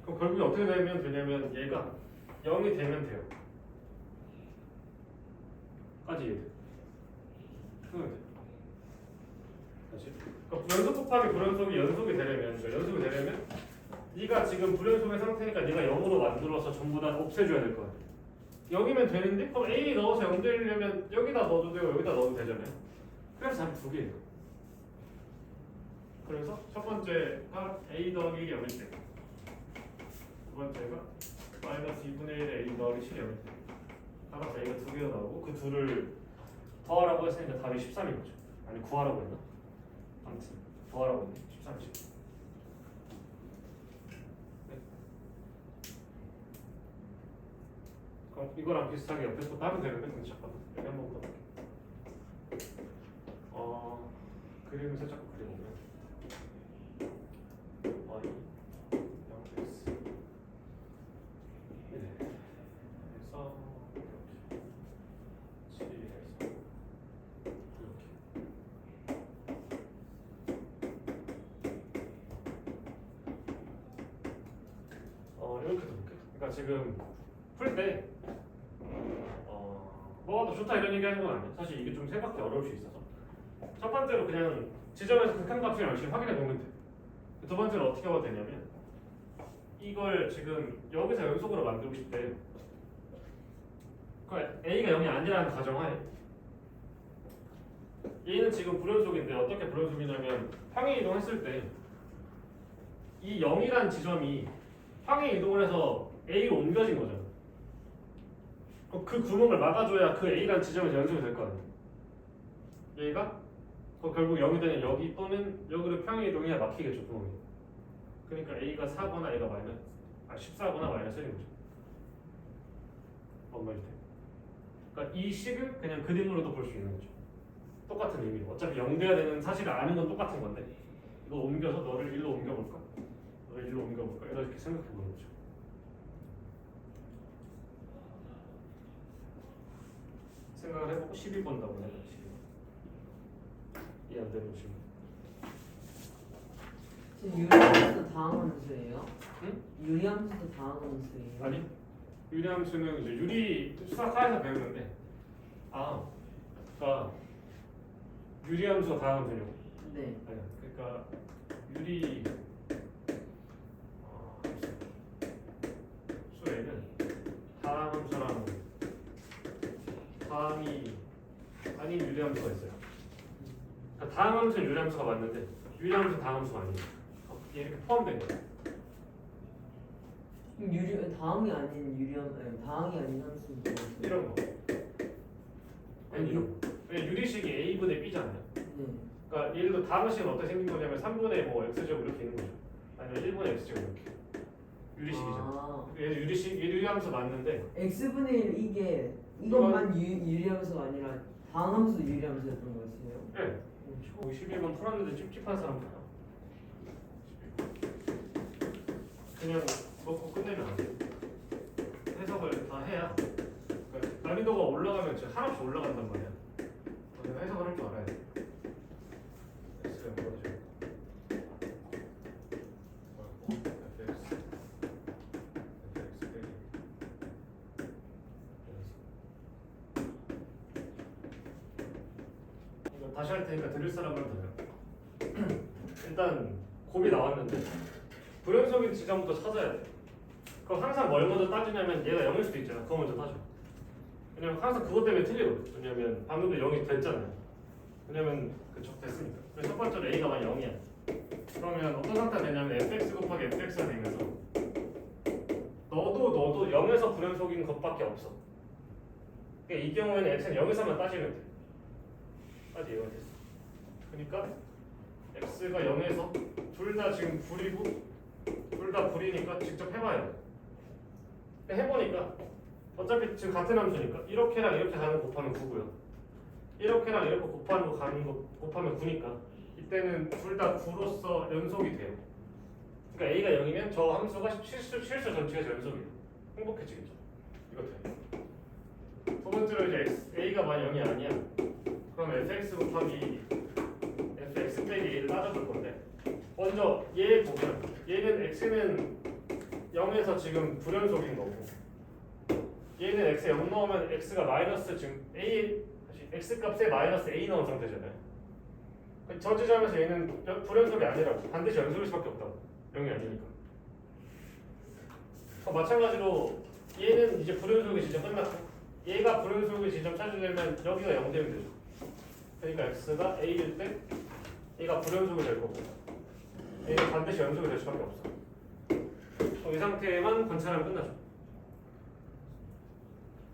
A: 그럼 결국에 어떻게 되냐면 얘가 0이 되면 돼요. 까지 이해돼요. 그러면 돼요. 다시. 그러니까 연속 곱하기 불연속이 연속이 되려면 네가 지금 불연속의 상태니까 네가 0으로 만들어서 전부 다 없애줘야 될 거 아니야. 0이면 되는데 그럼 A 넣어서 0 되려면 여기다 넣어도 되고 여기다 넣어도 되잖아요. 그래서 답이 두 개예요. 그래서 첫 번째가 A 더하기 1이 0일 때, 두 번째가 마이너스 2분의 1에 A 더하기 7이 0일 때. 따라서 A가 두 개가 나오고 그 둘을 더하라고 했으니까 답이 13인 거죠. 아니 구하라고 했나? 아무튼 더하라고 했네. 13씩. 그럼 이거랑 비슷하게 옆에서 또 하면 되는데 근데 잠깐만 여기 한번 볼게요. 그림을 살짝 그려보면 y 0x 해서 이렇게 7에서 이렇게 볼게요. 그러니까 지금 풀 때 뭐가 더 좋다 이런 얘기 하는 건 아니에요. 사실 이게 좀 생각이 어려울 수 있어서 첫 번째로 그냥 지점에서 극한값을 열심히 확인해 보면 돼요. 두 번째로 어떻게 하면 되냐면 이걸 지금 여기서 연속으로 만들고 싶대. 그러니까 A가 0이 아니라는 가정하에 얘는 지금 불연속인데 어떻게 불연속이냐면 평행 이동했을 때 이 0이라는 지점이 평행 이동을 해서 A로 옮겨진 거잖아. 그 구멍을 막아줘야 그 A라는 지점에서 연속이 될 거 아니야. 얘가 결국 0이 되는 여기 또는 여기로 평행 이동해야 막히겠죠 구멍이. 그러니까 A가 4거나 A가 14거나 마이너스 1인 거죠. 뭔 말이 돼? 그러니까 이 식을 그냥 그림으로도 볼 수 있는 거죠. 똑같은 의미로. 어차피 0 돼야 되는 사실을 아는 건 똑같은 건데 이거 옮겨서 너를 1로 옮겨볼까? 너를 1로 옮겨볼까? 이렇게 생각해보는 거죠. 생각을 해보고 12번 답을 해봐. 12번. 이해 안 되는 질문.
C: 지금 유리함수도 다항함수예요?
A: 응?
C: 유리함수도 다항함수예요?
A: 아니 유리함수는 이제 유리 수학과에서 배우는데 그러니까 유리함수가 다항함수냐고?
C: 네.
A: 아니야. 그러니까 유리 수에는 다항함수랑 다항이 아닌 유리함수가 있어요. 그러니까 다항함수는 유리함수가 맞는데 유리함수는 다항함수가 아니에요. 이렇게 포함된 거예요.
C: 그럼 다항이 아닌 다항이 아닌 함수는 뭐예요?
A: 이런 거. 아니 이런 거. 왜 유리식이 a분의 b잖아요.
C: 네.
A: 그러니까 예를 들어 다음 식은 어떻게 생긴 거냐면 3분의 뭐 x제곱 이렇게 있는 거죠. 아니면 1분의 x제곱 이렇게. 유리식이잖아. 얘도 유리식 유리함수 맞는데
C: x분의 1 이게 이것만 유리함수가 아니라 다항함수도 유리함수였던 거였어요?
A: 네. 51번 풀었는데 찝찝한 사람 봐요. 그냥 먹고 끝내면 안 돼요. 해석을 다 해야 그러니까 난이도가 올라가면 진짜 한없이 올라간단 말이야. 내가 해석을 할 줄 알아야 돼. X를 물어줘. fx 빼기 이거 다시 할 테니까 들을 사람은 들어요. 일단 곱이 나왔는데 불연속인 지점부터 찾아야 돼. 그럼 항상 뭘 먼저 따지냐면 얘가 0일 수도 있잖아. 그거 먼저 따져. 왜냐면 항상 그것 때문에 틀리거든. 왜냐면 방금도 0이 됐잖아요. 왜냐면 그쵸 됐으니까. 그래서 첫 번째로 a가 만약 0이야. 그러면 어떤 상태가 되냐면 fx 곱하기 fx가 되면서 너도 0에서 불연속인 것밖에 없어. 그러니까 이 경우에는 x는 0에서만 따지면 돼. 까지 이해가 됐어. 그러니까 x가 0에서 둘 다 지금 불이고 둘 다 불이니까 직접 해봐야 돼. 근데 해보니까 어차피 지금 같은 함수니까 이렇게랑 이렇게 가는 거 곱하면 9고요. 이렇게랑 이렇게 곱하는 거 가는 거 곱하면 9니까 이때는 둘 다 9로서 연속이 돼요. 그러니까 a가 0이면 저 함수가 실수 전체가 연속이에요. 행복해지겠죠. 이거 돼. 두 번째로 이제 a가 만약 0이 아니야. 그럼 fx 곱하기 fx 빼기 a를 따져볼 건데 먼저 얘 보면 얘는 x는 0에서 지금 불연속인 거고 얘는 x에 0 넣으면 x가 마이너스 지금 a x 값에 마이너스 a 넣은 상태잖아요. 저 지점에서 얘는 불연속이 아니라고 반드시 연속일 수밖에 없다고 0이 아니니까. 마찬가지로 얘는 이제 불연속의 지점 끝났고 얘가 불연속의 지점 찾으려면 여기가 0 되면 되죠. 그러니까 x가 a일 때 얘가 불연속이 될 거고 얘는 반드시 연속이 될 수밖에 없어. 이 상태만 관찰하면 끝나죠.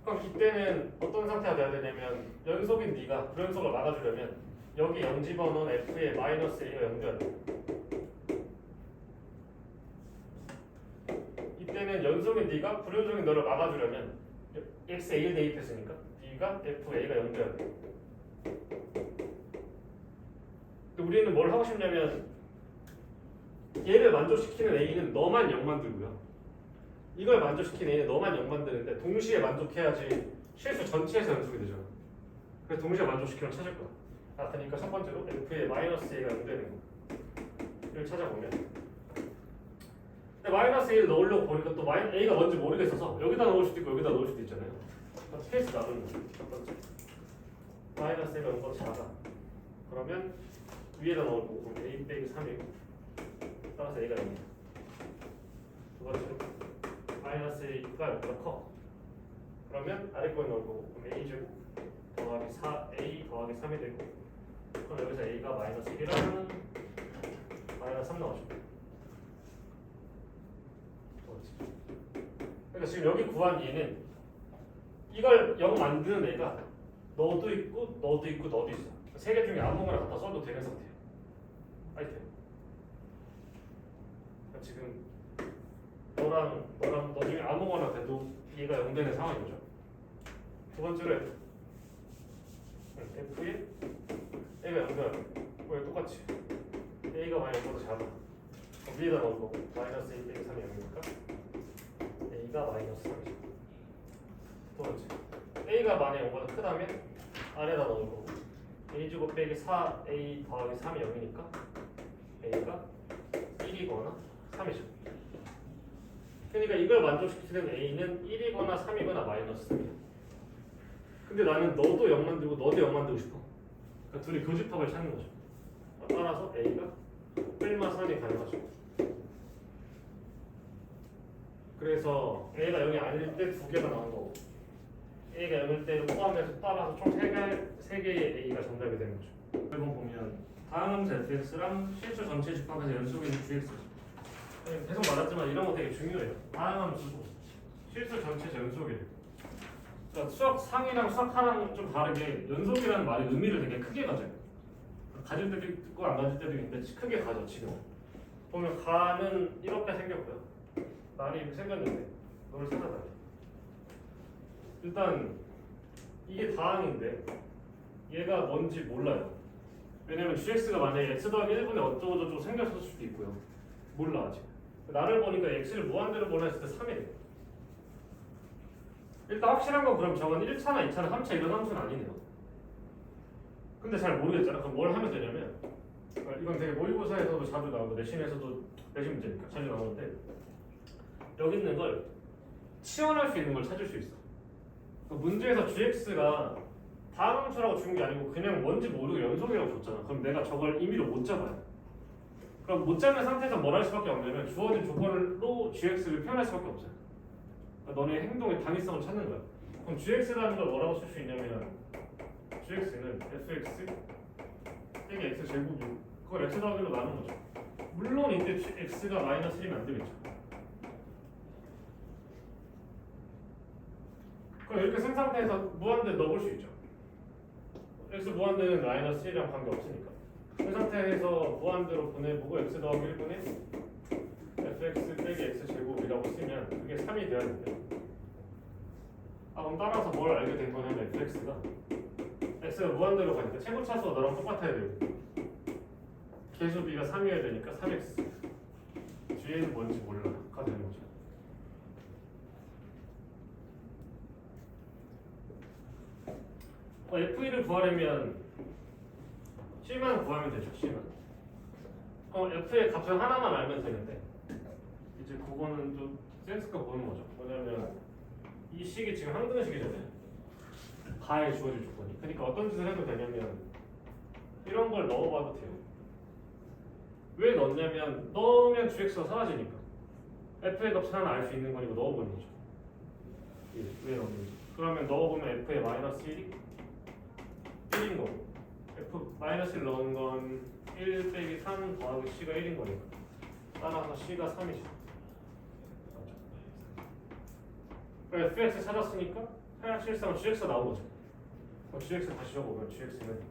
A: 그럼 이때는 어떤 상태가 돼야 되냐면 연속인 네가 불연속을 막아주려면 여기 0 집어넣은 f에 마이너스 a가 0 돼야 돼. 이때는 연속인 네가 불연속인 너를 막아주려면 x a를 대입했으니까 네가 f a가 0 돼야 돼. 근데 우리는 뭘 하고 싶냐면 얘를 만족시키는 a는 너만 0 만들고요. 이걸 만족시키는 a는 너만 0 만드는데 동시에 만족해야지 실수 전체에서 연속이 되잖아. 그래서 동시에 만족시키면 찾을 거야. 그러니까 첫 번째로 f의 마이너스 a가 0 되는 거. 이걸 찾아보면 근데 마이너스 a를 넣으려고 보니까 또 a가 뭔지 모르겠어서 여기다 넣을 수도 있고 여기다 넣을 수도 있잖아요. 케이스 나누는 거. 첫 번째 마이너스 a가 0보다 작아. 그러면 위에다 넣을 거고 a 빼기 3이고 따라서 a가 0이야. 두 번째로 마이너스 a가 0보다 커. 그러면 아래 거에 넣을 거고 그럼 a제곱 더하기 4a 더하기 3이 되고 그럼 여기서 a가 마이너스 1이랑 마이너스 3 나오죠. 그러니까 지금 여기 구한 얘는 이걸 0 만드는 애가 너도 있고 너도 있고 너도 있어. 세 개 중에 아무거나 갖다 써도 되는 상태예요. 알겠어요? 그러니까 지금 너랑 너 중에 아무거나 돼도 얘가 0 되는 상황인 거죠. 두 번째로 f에 a가 0 돼야 돼. 왜 똑같이 a가 만약 0보다 작아. 위에다 넣을 거고 마이너스 a 빼기 3이 0이니까 a가 마이너스 3이죠. 두 번째 a가 만약 0보다 크다면 아래다 넣을 거고 a제곱 빼기 4a 더하기 3이 0이니까 a가 1이거나 3이죠. 그러니까 이걸 만족시키는 a는 1이거나 3이거나 마이너스 3이야. 근데 나는 너도 0 만들고 너도 0 만들고 싶어. 그러니까 둘이 교집합을 찾는 거죠. 따라서 a가 뺄마 3이 가능하죠. 그래서 a가 0이 아닐 때 두 개가 나온 거고 a가 0일 때를 포함해서 따라서 총 3개의 a가 정답이 되는 거죠. 1번 보면 다음 함수 fx랑 실수 전체 집합에서 연속인 qx죠. 계속 말했지만 이런 거 되게 중요해요. 다양한 수도 실수 전체 연속이래요. 그러니까 수학 상이랑 수학 하나랑 좀 다르게 연속이라는 말이 의미를 되게 크게 가져요. 가질 때도 있고 안 가질 때도 있는데 크게 가져. 지금 보면 가는 이렇게 생겼고요. 날이 이렇게 생겼는데 너를 찾아봐요. 일단 이게 다항인데 얘가 뭔지 몰라요. 왜냐면 gx가 만약에 x 더하기 1분의 어쩌고저쩌고 생겼을 수도 있고요. 몰라 아직. 나를 보니까 x를 무한대로 보냈을 때 3이래요. 일단 확실한 건 그럼 저건 1차나 2차나 3차 이런 함수는 아니네요. 근데 잘 모르겠잖아. 그럼 뭘 하면 되냐면 이건 되게 모의고사에서도 자주 나오고 내신에서도 내신 문제니까 자주 나오는데 여기 있는 걸 치환할 수 있는 걸 찾을 수 있어. 문제에서 gx가 다음 함수라고 준 게 아니고 그냥 뭔지 모르고 연속이라고 줬잖아. 그럼 내가 저걸 임의로 못 잡아요. 그럼 못 잡는 상태에서 뭘 할 수밖에 없냐면 주어진 조건으로 gx를 표현할 수밖에 없어요. 그러니까 너네 행동의 당위성을 찾는 거야. 그럼 gx라는 걸 뭐라고 쓸 수 있냐면 gx는 fx 빼기 x 제곱이고 그걸 x 더하기로 나눈 거죠. 물론 이때 x가 마이너스 1이면 안 되겠죠. 그럼 이렇게 쓴 상태에서 무한대 넣어볼 수 있죠. x 무한대는 마이너스 1이랑 관계없으니까 그 상태에서 무한대로 보내보고 x 더하기 1분의 fx 빼기 x 제곱이라고 쓰면 그게 3이 돼야 되는데 그럼 따라서 뭘 알게 된 거냐면 fx가 x가 무한대로 가니까 최고 차수가 너랑 똑같아야 되고 계수 b가 3이어야 되니까 3x 뒤에는 뭔지 몰라가 되는 거죠. f1을 구하려면 c만 구하면 되죠. c만. f의 값을 하나만 알면 되는데 이제 그거는 좀 센스가 보는 거죠. 뭐냐면 이 식이 지금 항등식이잖아요. 가에 주어질 조건이. 그러니까 어떤 짓을 해도 되냐면 이런 걸 넣어봐도 돼요. 왜 넣냐면 넣으면 gx가 사라지니까 f의 값을 하나 알 수 있는 거니까 넣어보는 거죠. 왜 넣는지. 그러면 넣어보면 f의 마이너스 1이 1인 거고 f 마이너스 1 넣은 건 1 빼기 3 더하기 c가 1인 거니까 따라서 c가 3이죠. 그래서 fx 찾았으니까 사실상 gx가 나온 거죠. 그럼 gx 다시 적어보면 gx는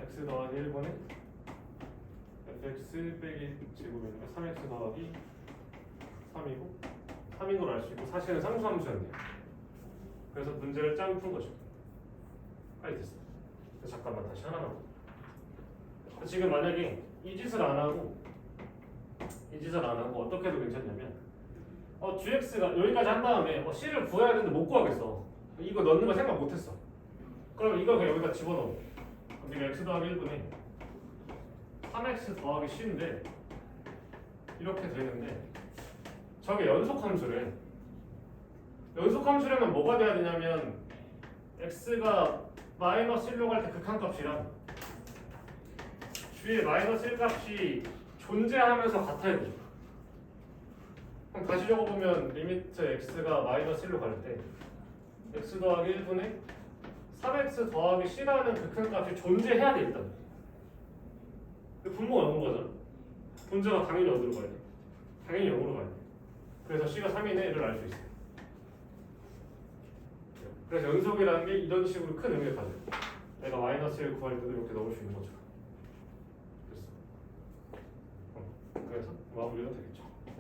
A: x 더하기 1분의 fx 빼기 제곱이니까 3x 더하기 3이고 3인 걸 알 수 있고 사실은 상수함수였네요. 그래서 문제를 짠 푼 거죠. 빨리 됐어. 잠깐만 다시 하나만. 지금 만약에 이 짓을 안 하고 어떻게 해도 괜찮냐면 gx가 여기까지 한 다음에 c를 구해야 되는데 못 구하겠어. 이거 넣는 거 생각 못했어. 그러면 이거 그냥 여기다 집어넣어. 그럼 이거 x 더하기 1분의 3x 더하기 c인데 이렇게 되는데 저게 연속함수래. 연속함수라면 뭐가 돼야 되냐면 x가 마이너스 1로 갈 때 극한값이랑 주위에 마이너스 1 값이 존재하면서 같아야 되죠. 그럼 다시 적어보면 리미트 x가 마이너스 1로 갈 때 x 더하기 1분의 3x 더하기 c라는 극한값이 존재해야 돼 일단. 근데 분모가 0인 거잖아. 분자가 당연히 어디로 가야 돼? 당연히 0으로 가야 돼. 그래서 c가 3이네 를 알 수 있어요. 그래서 연속이라는 게 이런 식으로 큰 의미를 가져요. 내가 마이너스 1 구할 때도 이렇게 넣을 수 있는 거죠. 됐어. 그래서 마무리가 되겠죠.